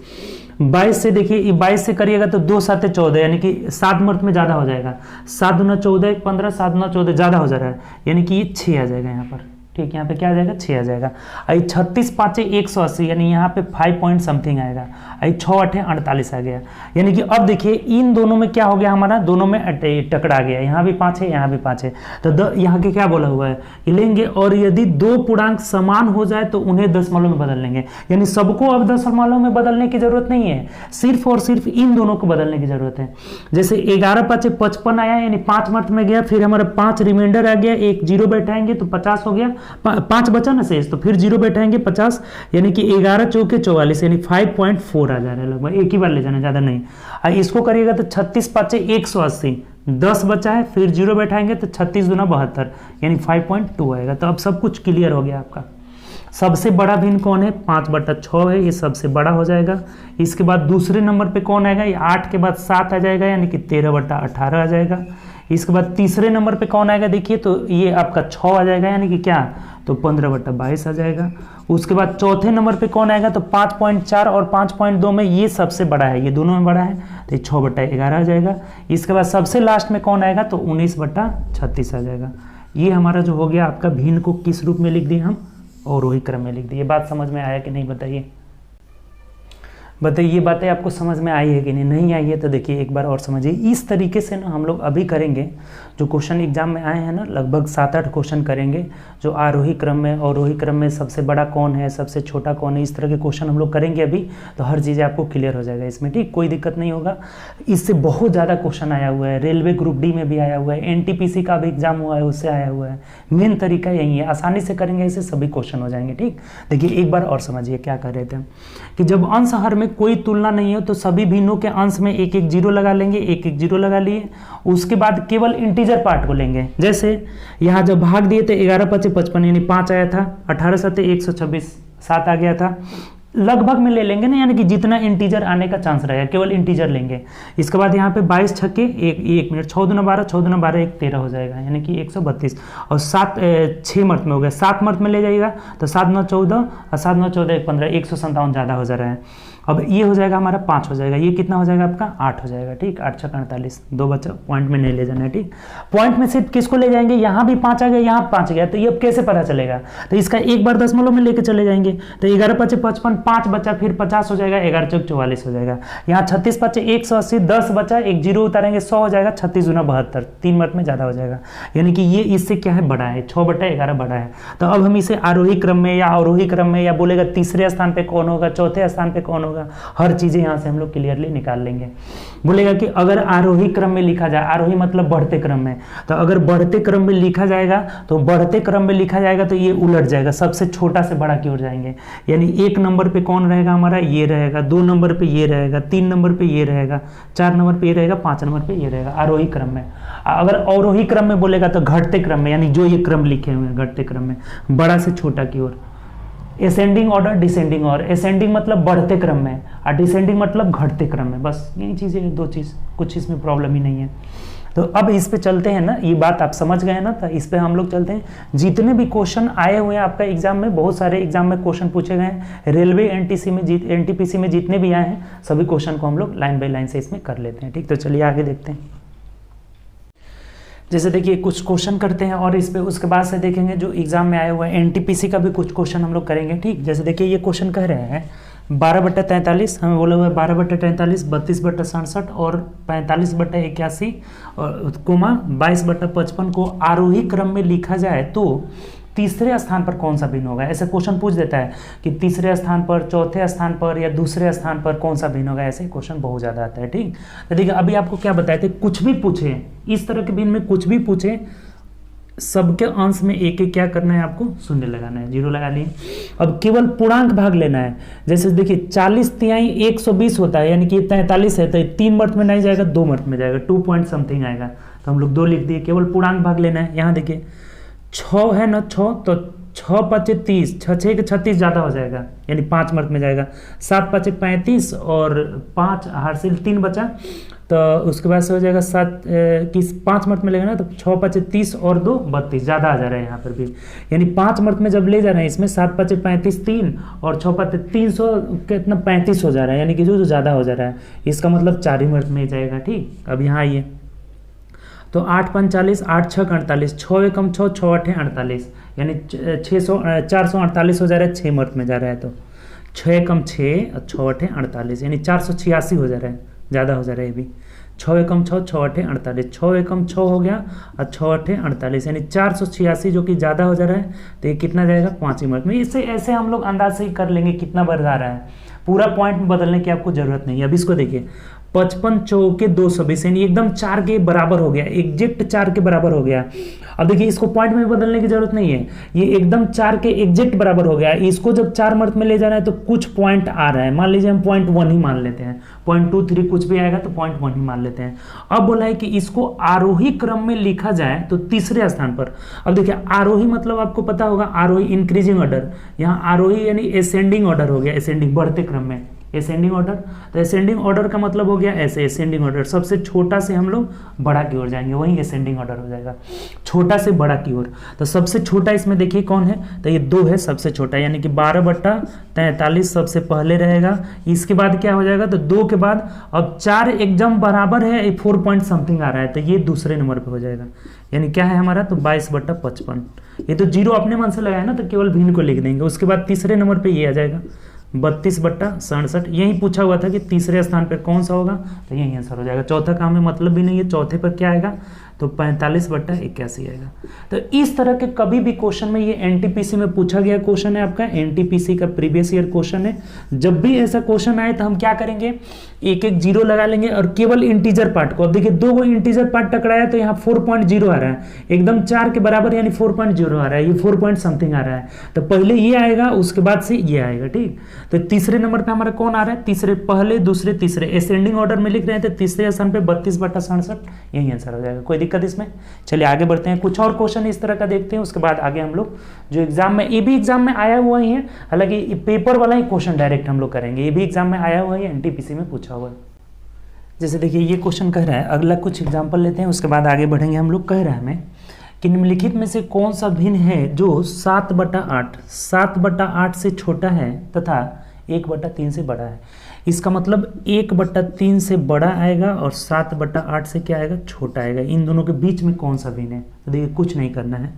22 से देखिए, 22 से करिएगा तो 2 7 14, यानी कि 7 मर्त में ज्यादा हो जाएगा। 7 दूना 14, 15, 7 दूना 14 ज्यादा हो जा रहा है, यानी कि ये 6 आ जाएगा यहाँ पर। ठीक, यहाँ पे क्या आ जाएगा 6 आ जाएगा। आई 36 पाँचे 180 यानी यहाँ पे 5 पॉइंट समथिंग आएगा। आई 6 8 48 आ गया। यानी कि अब देखिए इन दोनों में क्या हो गया हमारा, दोनों में टकरा गया, यहाँ भी 5 है यहाँ भी 5 है। तो यहाँ के क्या बोला हुआ है कि लेंगे और यदि दो पूर्णांक समान हो जाए तो उन्हें दशमलव में बदल लेंगे। यानी सबको अब दशमलव में बदलने की जरूरत नहीं है, सिर्फ और सिर्फ इन दोनों को बदलने की जरूरत है। जैसे 11 5 55 आया यानी 5 मर्थ में गया, फिर हमारा 5 रिमाइंडर आ गया, एक जीरो बैठाएंगे तो 50 हो गया, 5 बचा ना शेष, तो फिर जीरो बैठाएंगे 50 यानी कि 11 चौके 44 यानी 5.4 आ जा रहा है लगभग, एक ही बार ले जाना ज़्यादा नहीं। इसको करिएगा तो 36 5 180, 10 बचा है, फिर जीरो बैठाएंगे तो 36 दूना 72 यानी 5.2 आएगा। तो अब सब कुछ क्लियर हो गया आपका। सबसे बड़ा भिन्न कौन है, 5/6 है, ये सबसे बड़ा हो जाएगा। इसके बाद दूसरे नंबर पे कौन आएगा, ये 8 के बाद 7 आ जाएगा यानी कि 13/18 आ जाएगा। इसके बाद तीसरे नंबर पे कौन आएगा देखिए, तो ये आपका 6 आ जाएगा यानी कि क्या, तो 15/22 आ जाएगा। उसके बाद चौथे नंबर पे कौन आएगा, तो 5.4 और 5.2 में ये सबसे बड़ा है, ये दोनों में बड़ा है, तो 6/11 आ जाएगा। इसके बाद सबसे लास्ट में कौन आएगा, तो 19/36 आ जाएगा। ये हमारा जो हो गया आपका भिन्न को किस रूप में लिख दिए हम, और वही क्रम में लिख दिए। बात समझ में आया कि नहीं बताइए, बताइए ये बातें आपको समझ में आई है कि नहीं आई है तो देखिए एक बार और समझिए। इस तरीके से ना हम लोग अभी करेंगे जो क्वेश्चन एग्जाम में आए हैं ना, लगभग 7-8 क्वेश्चन करेंगे जो आरोही क्रम में, अवरोही क्रम में सबसे बड़ा कौन है, सबसे छोटा कौन है, इस तरह के क्वेश्चन हम लोग करेंगे अभी। तो हर चीज़ आपको क्लियर हो जाएगा इसमें, ठीक, कोई दिक्कत नहीं होगा। इससे बहुत ज़्यादा क्वेश्चन आया हुआ है, रेलवे ग्रुप डी में भी आया हुआ है, NTPC का भी एग्जाम हुआ है उससे आया हुआ है। मेन तरीका यही है, आसानी से करेंगे ऐसे सभी क्वेश्चन हो जाएंगे, ठीक। देखिए एक बार और समझिए क्या कर रहे थे कि जब अंश हर में कोई तुलना नहीं हो तो सभी भिन्नों के अंश में एक एक जीरो लगा लेंगे, एक एक जीरो लगा लिए। उसके बाद केवल इंटीजर पार्ट को लेंगे। जैसे यहाँ जब भाग दिए थे 11 5 55 यानी 5 आया था, 18 7 126 7 आ गया था, लगभग में ले लेंगे ना, यानी कि जितना इंटीजर आने का चांस रहेगा केवल इंटीजर लेंगे। इसके बाद यहाँ पे 22 छक्के एक मिनट, 6 दूना 12, 6 दूना 12 एक 13 हो जाएगा यानी कि 132 और 6 मर्थ में हो गया, 7 मर्थ में ले जाइएगा तो 7 9 14 और 7 9 14 1 15, 157 ज़्यादा हो जा रहा है। अब ये हो जाएगा हमारा 5 हो जाएगा, ये कितना हो जाएगा आपका 8 हो जाएगा, ठीक। 8 6 48, 2 बचा, पॉइंट में नहीं ले जाना है, ठीक। पॉइंट में सिर्फ किसको ले जाएंगे, यहाँ भी 5 आ गया, यहाँ 5 गया, तो ये अब कैसे पता चलेगा, तो इसका एक बार दशमलव में लेके चले जाएंगे। तो 11 5 55, 5 बचा, फिर 50 हो जाएगा, 11 चौक 44 हो जाएगा। यहाँ 36 5 180, 10 बचा, एक जीरो उतारेंगे 100 हो जाएगा, 36 दूना 72, 3 मर्थ में ज़्यादा हो जाएगा, यानी कि ये इससे क्या है, बड़ा है, 6/11 बड़ा है। तो अब हम इसे आरोही क्रम में या अवरोही क्रम में, या बोलेगा तीसरे स्थान पे कौन होगा, चौथे स्थान पे कौन होगा, हर चीजें यहां से हम लोग क्लियरली निकाल लेंगे। बोलेगा कि अगर आरोही क्रम में लिखा जाए, आरोही मतलब बढ़ते क्रम में, तो अगर बढ़ते क्रम में लिखा जाएगा तो बढ़ते क्रम में लिखा जाएगा तो ये उलट जाएगा, सबसे छोटा से बड़ा की ओर जाएंगे। यानी 1 नंबर पे कौन रहेगा हमारा, ये रहेगा, 2 नंबर पे ये रहेगा, 3 नंबर पे ये रहेगा, 4 नंबर पे ये रहेगा, 5 नंबर पे ये रहेगा आरोही क्रम में। अगर अवरोही क्रम में बोलेगा तो घटते क्रम में, यानी जो ये क्रम लिखे हुए हैं घटते क्रम में, बड़ा से छोटा की ओर। Ascending order, descending order, ascending मतलब बढ़ते क्रम में और डिसेंडिंग मतलब घटते क्रम में, बस यही चीज़ें, 2 चीज़, कुछ इसमें प्रॉब्लम ही नहीं है। तो अब इस पे चलते हैं ना, ये बात आप समझ गए ना, तो इस पे हम लोग चलते हैं। जितने भी क्वेश्चन आए हुए हैं आपका एग्जाम में, बहुत सारे एग्जाम में क्वेश्चन पूछे गए हैं, रेलवे NTPC में जितने भी आए हैं सभी क्वेश्चन को हम लोग लाइन बाई लाइन से इसमें कर लेते हैं, ठीक। तो चलिए आगे देखते हैं। जैसे देखिए कुछ क्वेश्चन करते हैं और इस पे उसके बाद से देखेंगे जो एग्जाम में आए हुए हैं, NTPC का भी कुछ क्वेश्चन हम लोग करेंगे, ठीक। जैसे देखिए ये क्वेश्चन कह रहे हैं 12/43, हमें बोला हुआ है 12/43, 32/67 और 45/81 और कोमा 22/55 को आरोही क्रम में लिखा जाए तो तीसरे स्थान पर कौन सा भिन्न होगा। ऐसे क्वेश्चन पूछ देता है कि तीसरे स्थान पर, चौथे स्थान पर या दूसरे स्थान पर कौन सा भिन्न होगा, ऐसे क्वेश्चन बहुत ज़्यादा आता है, ठीक। तो देखिए अभी आपको क्या बताए थे, कुछ भी पूछे इस तरह के भिन्न में, कुछ भी पूछे सबके अंश में एक एक क्या करना है, आपको शून्य लगाना है, जीरो लगा लिए। अब केवल पूर्णांक भाग लेना है। जैसे देखिए 40/3 120 होता है, यानी कि 43 है तो 3 मर्थ में नहीं जाएगा, 2 मर्थ में जाएगा, 2 पॉइंट समथिंग आएगा, तो हम लोग 2 लिख दिए। केवल पूर्णांक भाग लेना है। यहाँ देखिए 6 है ना, 6 तो 6 5 30, 6 6 के 36 ज़्यादा हो जाएगा, यानी 5 मर्थ में जाएगा। 7 5 35 और 5 हासिल 3 बचा, तो उसके बाद से हो जाएगा 7 की 5 मर्थ में लेगा ना, तो 6 5 30 और 2 32, ज़्यादा आ जा रहा है यहाँ पर भी, यानी 5 मर्थ में जब ले जा रहे हैं इसमें 7 5 35 3 और 6 5 300 कितना 35 हो जा रहा है, यानी कि जो ज़्यादा हो जा रहा है, इसका मतलब 4 ही मर्थ में जाएगा, ठीक। अब यहाँ आइए तो 8 5 40, 8 6 48, 6 1 6, 6 8 48, यानी 448 हो जा रहा है, 6 मर्थ में जा रहा है तो 6 कम 6 और 6 8 48 यानी 486 हो जा रहा है, ज़्यादा हो जा रहा है ये भी। 6 एकम 6 6 8 48, 6 एकम 6 हो गया और 6 8 48 यानी 486 जो कि ज़्यादा हो जा रहा है, तो ये कितना जाएगा 5 मिनट में। इससे ऐसे हम लोग अंदाज से ही कर लेंगे कितना बढ़ जा रहा है, पूरा पॉइंट में बदलने की आपको ज़रूरत नहीं है। अब इसको देखिए 55 चौके 220 यानी एकदम 4 के बराबर हो गया, एग्जैक्ट 4 के बराबर हो गया। अब देखिए इसको पॉइंट में बदलने की जरूरत नहीं है, ये एकदम 4 के एग्जैक्ट बराबर हो गया। इसको जब 4 मर्थ में ले जा रहा है तो कुछ पॉइंट आ रहा है, मान लीजिए हम 0.1 ही मान लेते हैं, 0.23 कुछ भी आएगा तो 0.1 ही मान लेते हैं। अब बोला है कि इसको आरोही क्रम में लिखा जाए तो तीसरे स्थान पर। अब देखिए आरोही मतलब आपको पता होगा, आरोही इंक्रीजिंग ऑर्डर, यहाँ आरोही यानी एसेंडिंग ऑर्डर हो गया, एसेंडिंग बढ़ते क्रम में एसेंडिंग ऑर्डर। तो एसेंडिंग ऑर्डर का मतलब हो गया ऐसे, एसेंडिंग ऑर्डर सबसे छोटा से हम लोग बड़ा की ओर जाएंगे, वही एसेंडिंग ऑर्डर हो जाएगा, छोटा से बड़ा की ओर। तो सबसे छोटा इसमें देखिए कौन है, तो ये 2 है सबसे छोटा, यानी कि 12/43 सबसे पहले रहेगा। इसके बाद क्या हो जाएगा, तो 2 के बाद अब 4 एकदम बराबर है, 4 पॉइंट समथिंग आ रहा है, तो ये दूसरे नंबर पर हो जाएगा। यानी क्या है हमारा, तो 22/55। ये तो 0 अपने मन से लगाया ना, तो केवल भिन्न को लिख देंगे। उसके बाद तीसरे नंबर पर ये आ जाएगा 32/67। यही पूछा हुआ था कि तीसरे स्थान पर कौन सा होगा, तो यही आंसर हो जाएगा। चौथा का हमें मतलब भी नहीं है, चौथे पर क्या आएगा, तो 45/81 आएगा। तो इस तरह के कभी भी क्वेश्चन में, ये एनटीपीसी में पूछा गया क्वेश्चन है आपका, एनटीपीसी का प्रीवियस ईयर क्वेश्चन है। जब भी ऐसा क्वेश्चन आए तो हम क्या करेंगे, एक एक जीरो लगा लेंगे और केवल इंटीजर पार्ट को। अब देखिए 2 इंटीजर पार्ट टकराया तो यहाँ 4.0 आ रहा है, एकदम 4 के बराबर यानी 4.0 आ रहा है, ये 4 पॉइंट समथिंग आ रहा है, तो पहले ये आएगा उसके बाद से ये आएगा, ठीक। तो तीसरे नंबर पे हमारा कौन आ रहा है, तीसरे, पहले दूसरे तीसरे एसेंडिंग ऑर्डर में लिख रहे हैं, तो तीसरे स्थान पे 32/67, यही आंसर हो जाएगा। कोई दिक्कत इसमें? चलिए आगे बढ़ते हैं, कुछ और क्वेश्चन इस तरह का देखते हैं, उसके बाद आगे हम लोग जो एग्जाम में, ये भी एग्जाम में आया हुआ ही है, हालांकि पेपर वाला ही क्वेश्चन डायरेक्ट हम लोग करेंगे, ये भी एग्जाम में आया हुआ है, एनटीपीसी में पूछा हुआ है। जैसे देखिए ये क्वेश्चन कह रहा है, अगला कुछ एग्जाम्पल लेते हैं उसके बाद आगे बढ़ेंगे हम लोग। कह रहा है हमें कि निम्नलिखित में से कौन सा भिन्न है जो 7/8 से छोटा है तथा 1/3 से बड़ा है। इसका मतलब 1/3 से बड़ा आएगा और 7/8 से क्या आएगा, छोटा आएगा। इन दोनों के बीच में कौन सा भिन्न है, तो देखिए कुछ नहीं करना है,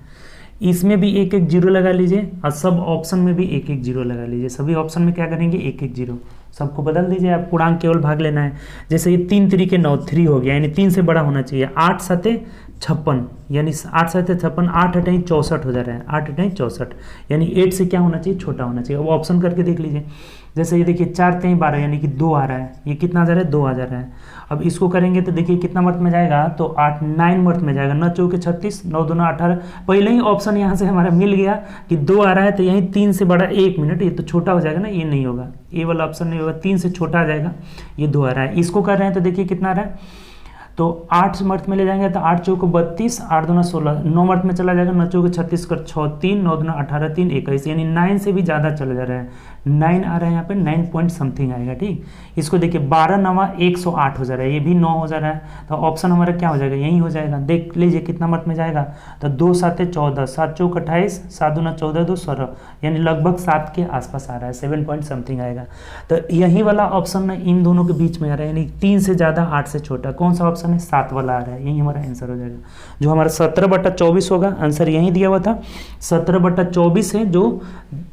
इसमें भी 1-1 जीरो लगा लीजिए और सब ऑप्शन में भी 1-1 जीरो लगा लीजिए। सभी ऑप्शन में क्या करेंगे, 1-1 जीरो, सबको बदल दीजिए, आप पूर्णांक केवल भाग लेना है। जैसे ये 3 3 9 3 हो गया, यानी 3 से बड़ा होना चाहिए। 8 7 56 यानी 8 7 56, 8 8 64 हो जा रहा है, 8 8 64 यानी 8 से क्या होना चाहिए, छोटा होना चाहिए। अब ऑप्शन करके देख लीजिए, जैसे ये देखिए 4 3 12 यानी कि 2 आ रहा है, ये कितना आ जा रहा है, 2 आ जा रहा है। अब इसको करेंगे तो देखिए कितना मर्थ में जाएगा, तो 9 मर्थ में जाएगा, 9 चौके 36, 9 दूना 18। पहले ही ऑप्शन यहाँ से हमारा मिल गया कि 2 आ रहा है, तो यहीं 3 से बड़ा 1 मिनट, ये तो छोटा हो जाएगा ना, ये नहीं होगा, ये वाला ऑप्शन नहीं होगा, 3 से छोटा आ जाएगा, ये 2 आ रहा है। इसको कर रहे हैं तो देखिए कितना आ रहा है, तो 8 मर्थ में ले जाएंगे तो 8 चौको 32, 8 दूना 16, 9 मर्थ में चला जाएगा, 9 चौको 36 कर 6 3, 9 दूना 18 3 21, यानी 9 से भी ज़्यादा चला जा रहा है, 9 आ रहा है यहाँ पे, 9 पॉइंट समथिंग आएगा, ठीक। इसको देखिए 12 9 108 हो जा रहा है, ये भी 9 हो जा रहा है, तो ऑप्शन हमारा क्या हो जाएगा, यही हो जाएगा। देख लीजिए कितना मर्थ में जाएगा, तो 2 7 14, 7 चौक 28, 7 दूना 14 2 16, यानी लगभग 7 के आसपास आ रहा है, 7 पॉइंट समथिंग आएगा। तो यही वाला ऑप्शन में इन दोनों के बीच में आ रहा है, यानी 3 से ज़्यादा 8 से छोटा, कौन सा ऑप्शन है, 7 वाला आ रहा है, यही हमारा आंसर हो जाएगा। जो हमारा 17/24 होगा, आंसर यही दिया हुआ था, 17/24 है जो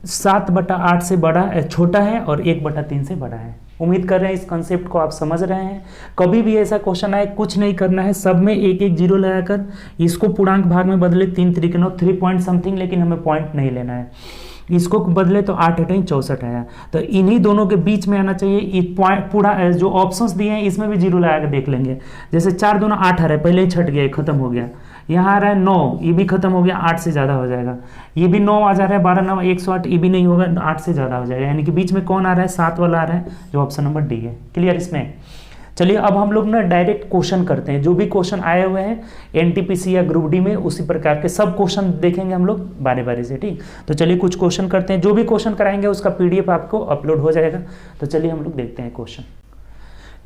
7/8 से बड़ा छोटा है और 1/3 से बड़ा है। उम्मीद कर रहे हैं इस कंसेप्ट को आप समझ रहे हैं। कभी भी ऐसा क्वेश्चन आए, कुछ नहीं करना है, सब में 1-1 जीरो लगाकर इसको पूर्णांक भाग में बदले, 3 3 9 3 पॉइंट समथिंग, लेकिन हमें पॉइंट नहीं लेना है। इसको बदले तो 8 8 64 आया, तो इन्हीं दोनों के बीच में आना चाहिए। पॉइंट पूरा जो ऑप्शंस दिए हैं इसमें भी जीरो लगा कर देख लेंगे। जैसे 4 दूना 8 आ रहा है, पहले ही छट गया, खत्म हो गया। यहाँ आ रहा है 9, ये भी खत्म हो गया, 8 से ज़्यादा हो जाएगा। ये भी 9 आ जा रहा है, 12 9 108, ये भी नहीं होगा, 8 से ज़्यादा हो जाएगा। यानी कि बीच में कौन आ रहा है, 7 वाला आ रहा है, जो ऑप्शन नंबर डी है। क्लियर इसमें? चलिए अब हम लोग ना डायरेक्ट क्वेश्चन करते हैं। जो भी क्वेश्चन आए हुए हैं एनटीपीसी या ग्रुप डी में, उसी प्रकार के सब क्वेश्चन देखेंगे हम लोग बारी बारी से, ठीक। तो चलिए कुछ क्वेश्चन करते हैं। जो भी क्वेश्चन कराएंगे उसका पीडीएफ आपको अपलोड हो जाएगा। तो चलिए हम लोग देखते हैं क्वेश्चन।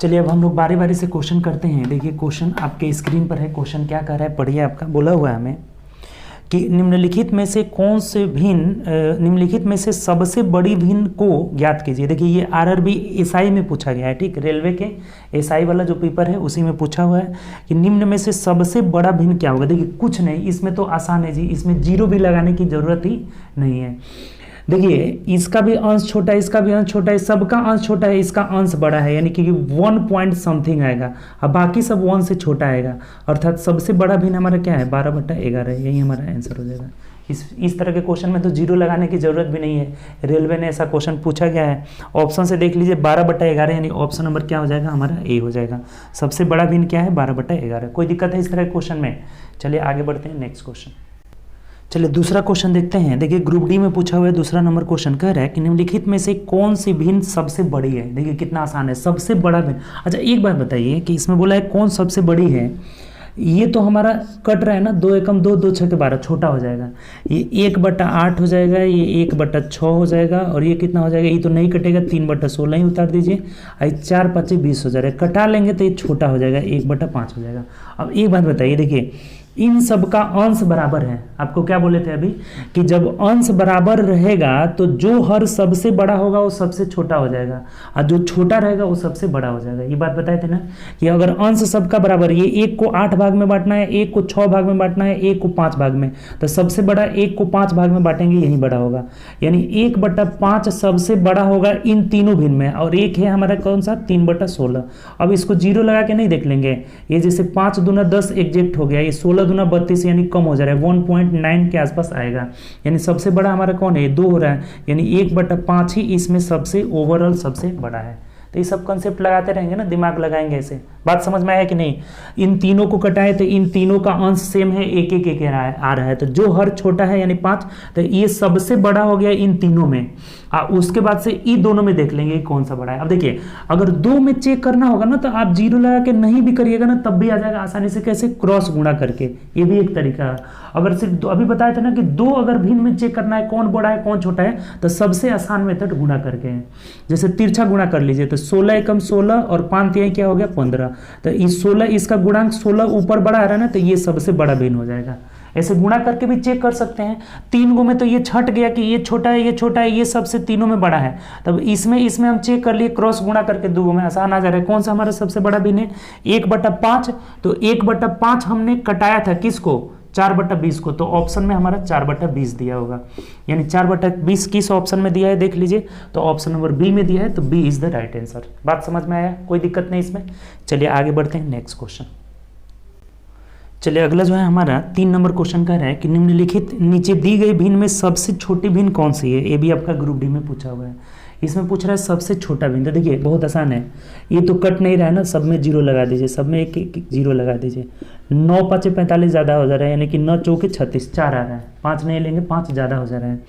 चलिए अब हम लोग बारी बारी से क्वेश्चन करते हैं। देखिए क्वेश्चन आपके स्क्रीन पर है, क्वेश्चन क्या कह रहा है, पढ़िए। आपका बोला हुआ है हमें कि निम्नलिखित में से कौन से भिन्न निम्नलिखित में से सबसे बड़ी भिन्न को ज्ञात कीजिए। देखिए ये आरआरबी एसआई में पूछा गया है, ठीक, रेलवे के एसआई वाला जो पेपर है उसी में पूछा हुआ है कि निम्न में से सबसे बड़ा भिन्न क्या होगा। देखिए कुछ नहीं, इसमें तो आसान है जी, इसमें जीरो भी लगाने की जरूरत ही नहीं है। देखिए इसका भी अंश छोटा है, इसका भी अंश छोटा है, सबका अंश छोटा है, इसका अंश बड़ा है, यानी कि 1 पॉइंट समथिंग आएगा, अब बाकी सब 1 से छोटा आएगा, अर्थात सबसे बड़ा भिन्न हमारा क्या है 12/11, यही हमारा आंसर हो जाएगा। इस तरह के क्वेश्चन में तो जीरो लगाने की जरूरत भी नहीं है, रेलवे ने ऐसा क्वेश्चन पूछा गया है। ऑप्शन से देख लीजिए 12/11, यानी ऑप्शन नंबर क्या हो जाएगा हमारा ए हो जाएगा। सबसे बड़ा भिन्न क्या है 12/11। कोई दिक्कत है इस तरह के क्वेश्चन में? चलिए आगे बढ़ते हैं नेक्स्ट क्वेश्चन। चलिए दूसरा क्वेश्चन देखते हैं। देखिए ग्रुप डी में पूछा हुआ है दूसरा नंबर क्वेश्चन, कह रहा है कि निम्नलिखित में से कौन सी भिन्न सबसे बड़ी है। देखिए कितना आसान है, सबसे बड़ा भिन्न। अच्छा एक बात बताइए कि इसमें बोला है कौन सबसे बड़ी है, ये तो हमारा कट रहा है ना, 2 एकम 2, 2 छक्के 12, छोटा हो जाएगा, ये 1/8 हो जाएगा, ये 1/6 हो जाएगा, और ये कितना हो जाएगा, ये तो नहीं कटेगा, 3/16 ही उतार दीजिए, 4 5 20 हो जाएगा, कटा लेंगे तो ये छोटा हो जाएगा, 1/5 हो जाएगा। अब एक बात बताइए, देखिए इन सब का अंश बराबर है। आपको क्या बोले थे अभी कि जब अंश बराबर रहेगा तो जो हर सबसे बड़ा होगा वो सबसे छोटा हो जाएगा, और जो छोटा रहेगा वो सबसे बड़ा हो जाएगा। ये बात बताए थे ना कि अगर अंश सबका बराबर, ये 1 को 8 भाग में बांटना है, 1 को 6 भाग में बांटना है, 1 को 5 भाग में, तो सबसे बड़ा 1 को 5 भाग में बांटेंगे, यही बड़ा होगा, यानी 1/5 सबसे बड़ा होगा इन तीनों भिन्न में, और एक है हमारा कौन सा 3/16। अब इसको जीरो लगा के नहीं देख लेंगे, ये जैसे 5 दूना 10 एग्जैक्ट हो गया, ये 16 दूना 32 यानी कम हो जा रहा है, 1.9 के आसपास आएगा, यानी सबसे बड़ा हमारा कौन है 2 हो रहा है, यानी 1/5 ही इसमें सबसे ओवरऑल सबसे बड़ा है। तो ये सब कंसेप्ट लगाते रहेंगे ना, दिमाग लगाएंगे ऐसे। बात समझ में आया कि नहीं? इन तीनों को कटाए तो इन तीनों का अंश सेम है, 1 आ रहा है, तो जो हर छोटा है यानी 5, तो ये सबसे बड़ा हो गया इन तीनों में। उसके बाद से ये दोनों में देख लेंगे कौन सा बड़ा है। अब देखिए अगर 2 में चेक करना होगा ना तो आप जीरो लगा के नहीं भी करिएगा ना तब भी आ जाएगा आसानी से। कैसे? क्रॉस गुणा करके, ये भी एक तरीका है। अगर सिर्फ अभी बताया था ना कि 2 अगर भिन्न में चेक करना है कौन बड़ा है कौन छोटा है, तो सबसे आसान मेथड गुणा करके है। जैसे तिरछा गुणा कर लीजिए, तो 16 एकम 16 और 5 तिहाई क्या हो गया 15, तो इस 16 इसका गुणांक 16 ऊपर बड़ा आ रहा है ना, तो ये सबसे बड़ा भिन्न हो जाएगा। ऐसे गुणा करके भी चेक कर सकते हैं। 3 गो में तो ये छट गया कि ये छोटा है, ये छोटा है, ये सबसे तीनों में बड़ा है, तब इसमें हम चेक कर लिए, क्रॉस गुणा करके 2 गो में आसान आ जा रहा है। कौन सा हमारा सबसे बड़ा भिन्न है 1/5, तो 1/5 हमने कटाया था किसको 4/20 को, तो ऑप्शन में हमारा 4/20 दिया होगा, यानी 4/20 किस ऑप्शन में दिया है देख लीजिए, तो ऑप्शन नंबर बी में दिया है, तो B is the right answer. बात समझ में आया? कोई दिक्कत नहीं इसमें। चलिए आगे बढ़ते हैं नेक्स्ट क्वेश्चन। चलिए अगला जो है हमारा 3 नंबर क्वेश्चन कह रहा है कि निम्नलिखित नीचे दी गई भिन्न में सबसे छोटी भिन्न कौन सी है। ये भी आपका ग्रुप डी में पूछा हुआ है। इसमें पूछ रहा है सबसे छोटा भिन्न। तो देखिए बहुत आसान है, ये तो कट नहीं रहा है ना, सब में जीरो लगा दीजिए, सब में एक जीरो लगा दीजिए। 9 5 45 ज़्यादा हो जा रहा है, यानी कि 9 चौके 36, 4 आ रहा है, 5 नहीं लेंगे, 5 ज़्यादा हो जा रहा है।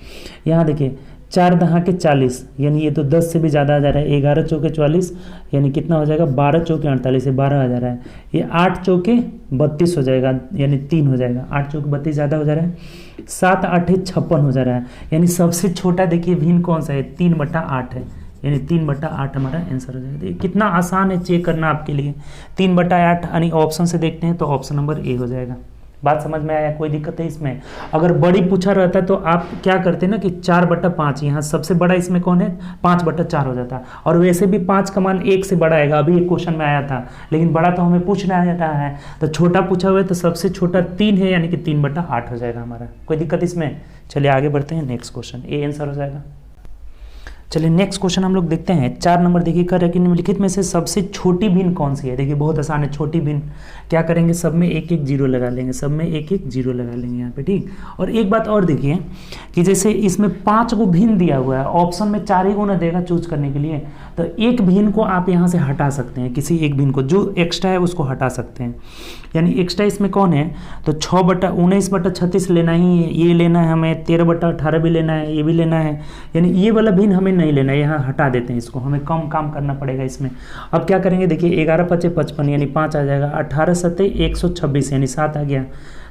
यहाँ देखिए 4 दहा के 40, यानी ये तो 10 से भी ज़्यादा आ जा रहा है। 11 चौके 44, यानी कितना हो जाएगा 12 चौके 48 से 12 आ जा रहा है। ये 8 चौके 32 हो जाएगा, यानी 3 हो जाएगा। 8 चौके 32 ज़्यादा हो जा रहा है। 7 8 56 हो जा रहा है, यानी सबसे छोटा देखिए भिन्न कौन सा है 3/8 है, यानी 3/8 हमारा आंसर हो जाएगा। कितना आसान है चेक करना आपके लिए। 3/8 यानी ऑप्शन से देखते हैं तो ऑप्शन नंबर ए हो जाएगा। बात समझ में आया? कोई दिक्कत है इसमें? अगर बड़ी पूछा रहता तो आप क्या करते ना कि 4/5, यहाँ सबसे बड़ा इसमें कौन है 5/4 हो जाता, और वैसे भी 5 का मान 1 से बड़ा आएगा। अभी एक क्वेश्चन में आया था, लेकिन बड़ा तो हमें पूछना रहा है, तो छोटा पूछा हुआ है तो सबसे छोटा 3 है, यानी कि 3/8 हो जाएगा हमारा। कोई दिक्कत इसमें? चलिए आगे बढ़ते हैं नेक्स्ट क्वेश्चन, ए आंसर हो जाएगा। चलिए नेक्स्ट क्वेश्चन हम लोग देखते हैं 4 नंबर। देखिए कर रहा है कि निम्नलिखित में से सबसे छोटी भिन्न कौन सी है। देखिए बहुत आसान है, छोटी भिन्न क्या करेंगे, सब में 1 जीरो लगा लेंगे, सब में 1 जीरो लगा लेंगे यहाँ पे, ठीक। और एक बात और देखिए कि जैसे इसमें 5 को भिन्न दिया हुआ है, ऑप्शन में 4 ही गुना देगा चूज करने के लिए, तो एक भिन्न को आप यहाँ से हटा सकते हैं, किसी एक भिन्न को जो एक्स्ट्रा है उसको हटा सकते हैं। यानी एक्स्ट्रा इसमें कौन है, तो 6/19/36 लेना ही है, ये लेना है हमें, 13/18 भी लेना है, ये भी लेना है, यानी ये वाला भिन्न हमें नहीं लेना है, यहाँ हटा देते हैं इसको, हमें कम काम करना पड़ेगा इसमें। अब क्या करेंगे देखिए 11 5 55 यानी 5 आ जाएगा, 18 7 126 यानी 7 आ गया,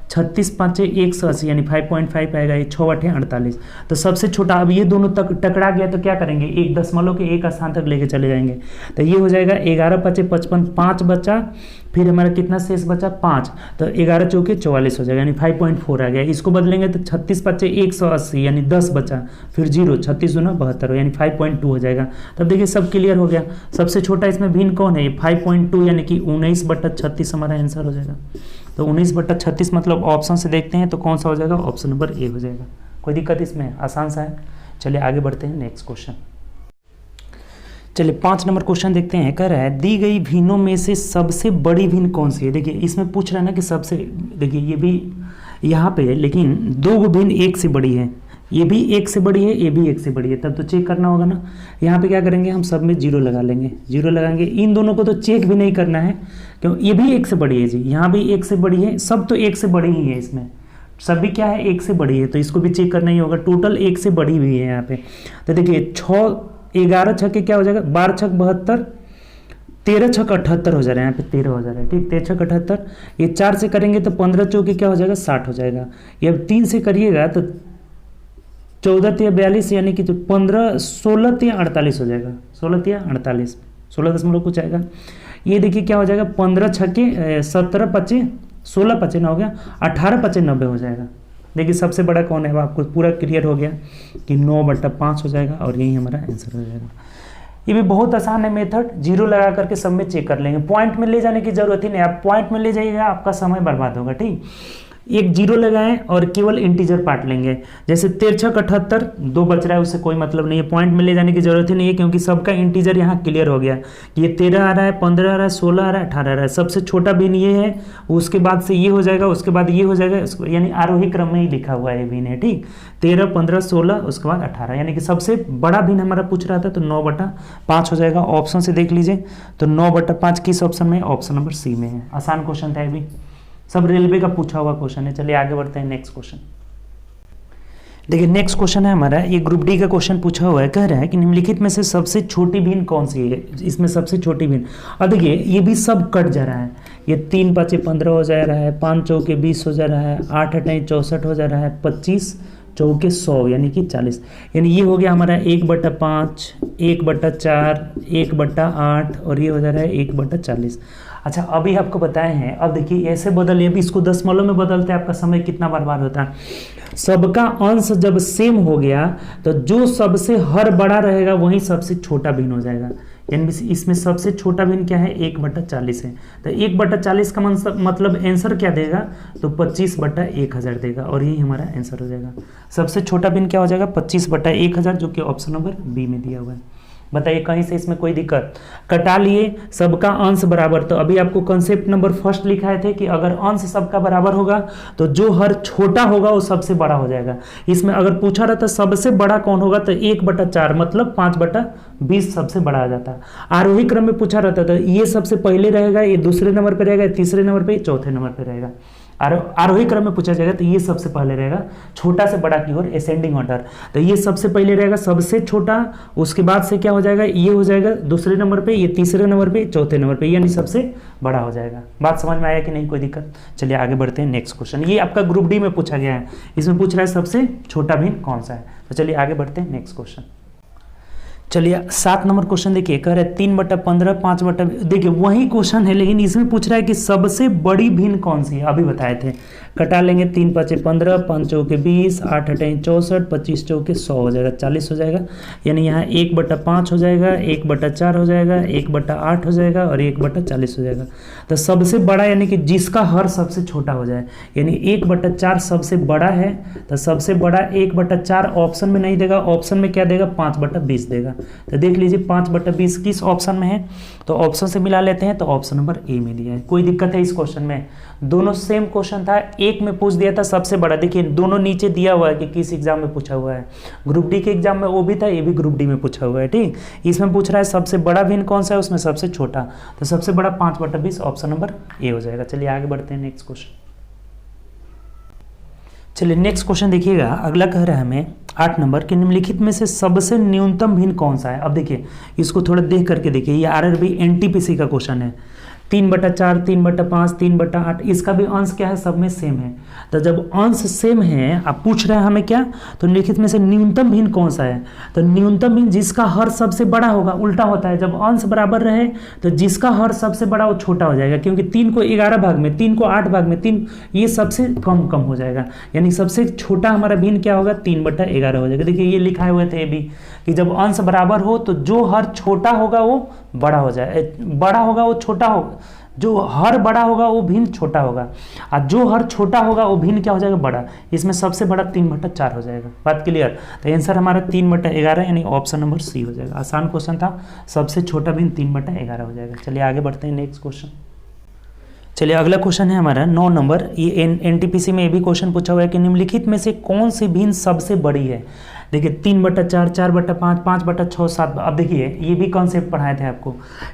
36 5 180 यानी 5.5 आएगा, ये 6 8 48। तो सबसे छोटा, अब ये दोनों तक टकरा गया तो क्या करेंगे, एक दशमलव के एक स्थान तक लेके चले जाएंगे। तो ये हो जाएगा 11 5 55, 5 बचा, फिर हमारा कितना शेष बचा 5, तो 11 चौके 44 हो जाएगा, यानी 5.4 आ गया। इसको बदलेंगे तो 36 5 180 यानी 10 बचा, फिर 0, 36 दूना 72 यानी 5.2 हो जाएगा। तब देखिए सब क्लियर हो गया। सबसे छोटा इसमें भिन्न कौन है, ये 5.2 यानी कि 19/36 हमारा आंसर हो जाएगा। तो 19/36 मतलब ऑप्शन से देखते हैं तो कौन सा हो जाएगा, ऑप्शन नंबर ए हो जाएगा। कोई दिक्कत इसमें, आसान सा है। चलिए आगे बढ़ते हैं नेक्स्ट क्वेश्चन। चलिए 5 नंबर क्वेश्चन देखते हैं। कह रहा है दी गई भिन्नों में से सबसे बड़ी भिन्न कौन सी है। देखिए इसमें पूछ रहा है ना कि सबसे, देखिए ये भी यहाँ पे है लेकिन 2 भिन्न एक से बड़ी है, ये भी एक से बड़ी है, ये भी एक से बड़ी है, तब तो चेक करना होगा ना। यहाँ पे क्या करेंगे, हम सब में 0 लगा लेंगे, 0 लगाएंगे। इन दोनों को तो चेक भी नहीं करना है क्यों, ये भी एक से बड़ी है जी, यहाँ भी एक से बड़ी है, सब तो एक से बड़ी ही है, इसमें सभी क्या है एक से बड़ी है, तो इसको भी चेक करना ही होगा। टोटल एक से बड़ी हुई है यहाँ पे। तो देखिए 11 छक्के क्या हो जाएगा, 12 छक 72, 13 छक 78 हो जा रहा है, यहाँ पे 13 हो जा रहा है, ठीक, 13 छक 78। ये 4 से करेंगे तो 15 चौके क्या हो जाएगा 60 हो जाएगा। ये अब 3 से करिएगा तो 14 3 42 यानी कि 15 16 3 48 हो जाएगा, 16 3 48, 16 दशमलव कुछ आएगा। ये देखिए क्या हो जाएगा, 15 छक्के 17 25 16 25 हो गया, 18 25 90 हो जाएगा। देखिए सबसे बड़ा कौन है, अब आपको पूरा क्लियर हो गया कि 9/5 हो जाएगा और यही हमारा आंसर हो जाएगा। ये भी बहुत आसान है मेथड, 0 लगा करके सब में चेक कर लेंगे, पॉइंट में ले जाने की जरूरत ही नहीं। आप पॉइंट में ले जाइएगा आपका समय बर्बाद होगा, ठीक। एक 0 लगाएं और केवल इंटीजर पार्ट लेंगे, जैसे 13 छक 78, 2 बच रहा है, उससे कोई मतलब नहीं है, पॉइंट में ले जाने की जरूरत ही नहीं है क्योंकि सबका इंटीजर यहाँ क्लियर हो गया कि ये 13 आ रहा है, 15 आ रहा है, 16 आ रहा है, 18 आ रहा है। सबसे छोटा भिन्न ये है, उसके बाद से ये हो जाएगा, उसके बाद ये हो जाएगा, यानी आरोही क्रम में ही लिखा हुआ है भिन्न है, ठीक। 13 15 16 उसके बाद 18, यानी कि सबसे बड़ा भिन्न हमारा पूछ रहा था तो 9/5 हो जाएगा। ऑप्शन से देख लीजिए तो 9/5 किस ऑप्शन में, ऑप्शन नंबर सी में है। आसान क्वेश्चन था ये भी, सब रेलवे का पूछा हुआ क्वेश्चन है। चलिए आगे बढ़ते हैं नेक्स्ट क्वेश्चन। देखिए नेक्स्ट क्वेश्चन है हमारा, ये ग्रुप डी का क्वेश्चन पूछा हुआ है। कह रहा है कि निम्नलिखित में से सबसे छोटी भिन्न कौन सी है, इसमें सबसे छोटी भिन्न। और देखिए ये भी सब कट जा रहा है, ये 3 5 15 हो जा रहा है, 5 चौके 20 हो जा रहा है, 8 8 64 हो जा रहा है, 25 चौके 100 यानी कि 40, यानी ये हो गया हमारा 1/5, 1/4, 1/8 और ये हो जा रहा है 1/40। अच्छा अभी आपको बताए हैं, अब देखिए ऐसे बदलिए, अभी इसको दशमलव में बदलते हैं, आपका समय कितना बर्बाद होता है। सबका अंश जब सेम हो गया तो जो सबसे हर बड़ा रहेगा वही सबसे छोटा भिन्न हो जाएगा, यानी इसमें सबसे छोटा भिन्न क्या है 1/40 है। तो 1/40 का मतलब आंसर क्या देगा, तो 25/1000 देगा और यही हमारा आंसर हो जाएगा। सबसे छोटा भिन्न क्या हो जाएगा 25/1000, जो कि ऑप्शन नंबर बी में दिया हुआ है। बताइए कहीं से इसमें कोई दिक्कत, कटा लिए सबका अंश बराबर। तो अभी आपको कंसेप्ट नंबर फर्स्ट लिखाए थे कि अगर अंश सबका बराबर होगा तो जो हर छोटा होगा वो सबसे बड़ा हो जाएगा। इसमें अगर पूछा रहता सबसे बड़ा कौन होगा तो 1/4 मतलब 5/20 सबसे बड़ा आ जाता। आरोही क्रम में पूछा रहता तो ये सबसे पहले रहेगा, ये दूसरे नंबर पर रहेगा, तीसरे नंबर पर, चौथे नंबर पर रहेगा। आरोही क्रम में पूछा जाएगा तो ये सबसे पहले रहेगा, छोटा से बड़ा की ओर असेंडिंग ऑर्डर। तो ये सबसे पहले रहेगा सबसे छोटा, उसके बाद से क्या हो जाएगा, ये हो जाएगा दूसरे नंबर पे, ये तीसरे नंबर पे, चौथे नंबर पे, यानी सबसे बड़ा हो जाएगा। बात समझ में आया कि नहीं, कोई दिक्कत। चलिए आगे बढ़ते हैं नेक्स्ट क्वेश्चन। ये आपका ग्रुप डी में पूछा गया है, इसमें पूछ रहा है सबसे छोटा भिन्न कौन सा है। तो चलिए आगे बढ़ते हैं नेक्स्ट क्वेश्चन। चलिए 7 नंबर क्वेश्चन देखिए, कह रहे 3/15 5/, देखिए वही क्वेश्चन है लेकिन इसमें पूछ रहा है कि सबसे बड़ी भिन्न कौन सी है। अभी बताए थे, कटा लेंगे 3 5 15, 5 चौके 20, 8 8 64, 25 चौके 100 हो जाएगा, 40 हो जाएगा। यानी यहाँ 1/5 हो जाएगा, 1/4 हो जाएगा, 1/8 हो जाएगा और 1/40 हो जाएगा। तो सबसे बड़ा यानी कि जिसका हर सबसे छोटा हो जाए, यानी 1/4 सबसे बड़ा है, तो सबसे बड़ा 1/4 ऑप्शन में नहीं देगा, ऑप्शन में क्या देगा 5/20 देगा। तो देख लीजिए 5/20 किस ऑप्शन में है, तो ऑप्शन से मिला लेते हैं, तो ऑप्शन नंबर ए में दिया है। कोई दिक्कत है इस क्वेश्चन में, दोनों सेम क्वेश्चन था, एक में पूछ दिया था सबसे बड़ा, देखिए दोनों नीचे दिया हुआ है कि किस एग्जाम में पूछा हुआ है। ग्रुप डी के एग्जाम में वो भी था, ये भी ग्रुप डी में पूछा हुआ है, ठीक। इसमें पूछ रहा है सबसे बड़ा भिन्न कौन सा है, उसमें सबसे छोटा, तो सबसे बड़ा 5/20 ऑप्शन नंबर ए हो जाएगा। चलिए आगे बढ़ते हैं नेक्स्ट क्वेश्चन। चलिए नेक्स्ट क्वेश्चन देखिएगा, अगला कह रहा है हमें 8 नंबर कि निम्नलिखित में से सबसे न्यूनतम भिन्न कौन सा है। अब देखिए इसको थोड़ा देख करके देखिए, ये आरआरबी एनटीपीसी का क्वेश्चन है। 3/4, 3/5, 3/8, इसका भी अंश क्या है, सब में सेम है। तो जब अंश सेम है, आप पूछ रहे हैं हमें क्या, तो निम्नलिखित में से न्यूनतम भिन्न कौन सा है, तो न्यूनतम भिन्न जिसका हर सबसे बड़ा होगा। उल्टा होता है, जब अंश बराबर रहे तो जिसका हर सबसे बड़ा वो छोटा हो जाएगा, क्योंकि 3 को 11 भाग में, 3 को 8 भाग में, 3 ये सबसे कम कम हो जाएगा, यानी सबसे छोटा हमारा भिन्न क्या होगा, 3/11 हो जाएगा। देखिए ये लिखाए हुए थे भी कि जब अंश बराबर हो तो जो हर छोटा होगा वो बड़ा हो जाए, बड़ा होगा वो छोटा होगा, जो हर बड़ा होगा वो भिन्न छोटा होगा, और जो हर छोटा होगा वो भिन्न क्या हो जाएगा, बड़ा। इसमें सबसे बड़ा 3/4 हो जाएगा। बात क्लियर। तो आंसर हमारा 3/11 यानी ऑप्शन नंबर सी हो जाएगा। आसान क्वेश्चन था, सबसे छोटा भिन्न 3/11 हो जाएगा। चलिए आगे बढ़ते हैं नेक्स्ट क्वेश्चन। चलिए अगला क्वेश्चन है हमारा 9 नंबर। ये एनटीपीसी में ये भी क्वेश्चन पूछा हुआ है कि निम्नलिखित में से कौन सी भिन्न सबसे बड़ी है। देखिए 3/4, 4/5, 5/6, 7। अब देखिए ये भी कॉन्सेप्ट पढ़ाए थे आपको।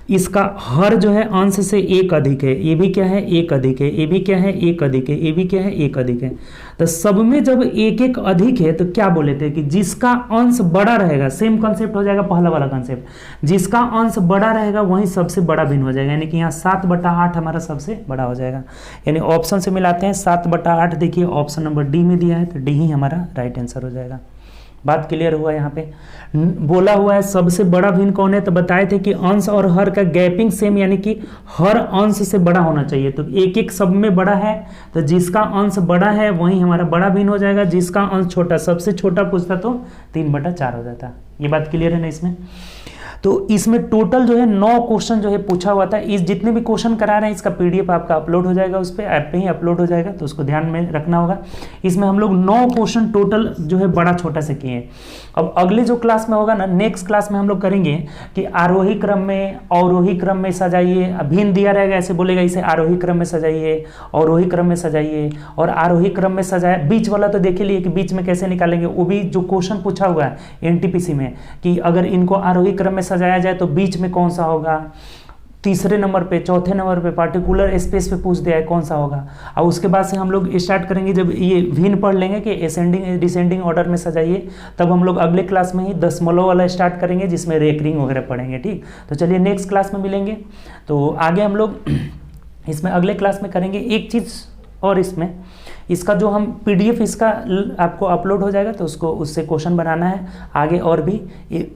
इसका हर जो है अंश से एक अधिक है, ये भी क्या है, एक अधिक है, ये भी क्या है, एक अधिक है, ये भी क्या है, एक अधिक है। तो सब में जब एक एक अधिक है तो क्या बोले थे कि जिसका अंश बड़ा रहेगा, सेम कॉन्सेप्ट हो जाएगा पहला वाला कॉन्सेप्ट, जिसका अंश बड़ा रहेगा वही सबसे बड़ा भिन्न हो जाएगा। यानी कि यहाँ 7/8 हमारा सबसे बड़ा हो जाएगा। यानी ऑप्शन से मिलाते हैं 7/8। देखिए ऑप्शन नंबर डी में दिया है, तो डी ही हमारा राइट आंसर हो जाएगा। बात क्लियर हुआ। यहाँ पे बोला हुआ है सबसे बड़ा भिन्न कौन है, तो बताए थे कि अंश और हर का गैपिंग सेम, यानी कि हर अंश से बड़ा होना चाहिए। तो एक एक सब में बड़ा है, तो जिसका अंश बड़ा है वही हमारा बड़ा भिन्न हो जाएगा। जिसका अंश छोटा, सबसे छोटा पूछता तो 3/4 हो जाता। ये बात क्लियर है ना इसमें। तो इसमें टोटल जो है 9 क्वेश्चन जो है पूछा हुआ था। इस जितने भी क्वेश्चन करा रहे हैं इसका पीडीएफ आपका अपलोड हो जाएगा, उस पर ऐप पे ही अपलोड हो जाएगा, तो उसको ध्यान में रखना होगा। इसमें हम लोग 9 क्वेश्चन टोटल जो है बड़ा छोटा से किए हैं। अब अगले जो क्लास में होगा ना, नेक्स्ट क्लास में हम लोग करेंगे कि आरोही क्रम में, अवरोही क्रम में सजाइए। भिन्न दिया रहेगा, ऐसे बोलेगा इसे आरोही क्रम में सजाइए, अवरोही क्रम में सजाइए, और आरोही क्रम में सजाए। बीच वाला तो देख लिए कि बीच में कैसे निकालेंगे, वो भी जो क्वेश्चन पूछा हुआ है एनटीपीसी में कि अगर इनको आरोही क्रम में सजाया जाए तो बीच में कौन सा होगा, तीसरे नंबर पे, चौथे नंबर पे पार्टिकुलर स्पेस पे पूछ दिया है कौन सा होगा। और उसके बाद से हम लोग स्टार्ट करेंगे, जब ये भिन्न पढ़ लेंगे कि असेंडिंग डिसेंडिंग ऑर्डर में सजाइए, तब हम लोग अगले क्लास में ही दशमलव वाला स्टार्ट करेंगे जिसमें रेकरिंग वगैरह पढ़ेंगे। ठीक, तो चलिए नेक्स्ट क्लास में मिलेंगे। तो आगे हम लोग इसमें अगले क्लास में करेंगे एक चीज़, और इसमें इसका जो हम पीडीएफ इसका आपको अपलोड हो जाएगा, तो उसको उससे क्वेश्चन बनाना है आगे, और भी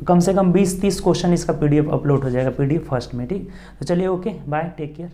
कम से कम 20-30 क्वेश्चन इसका पीडीएफ अपलोड हो जाएगा, पीडीएफ फर्स्ट में। ठीक, तो चलिए ओके बाय, टेक केयर।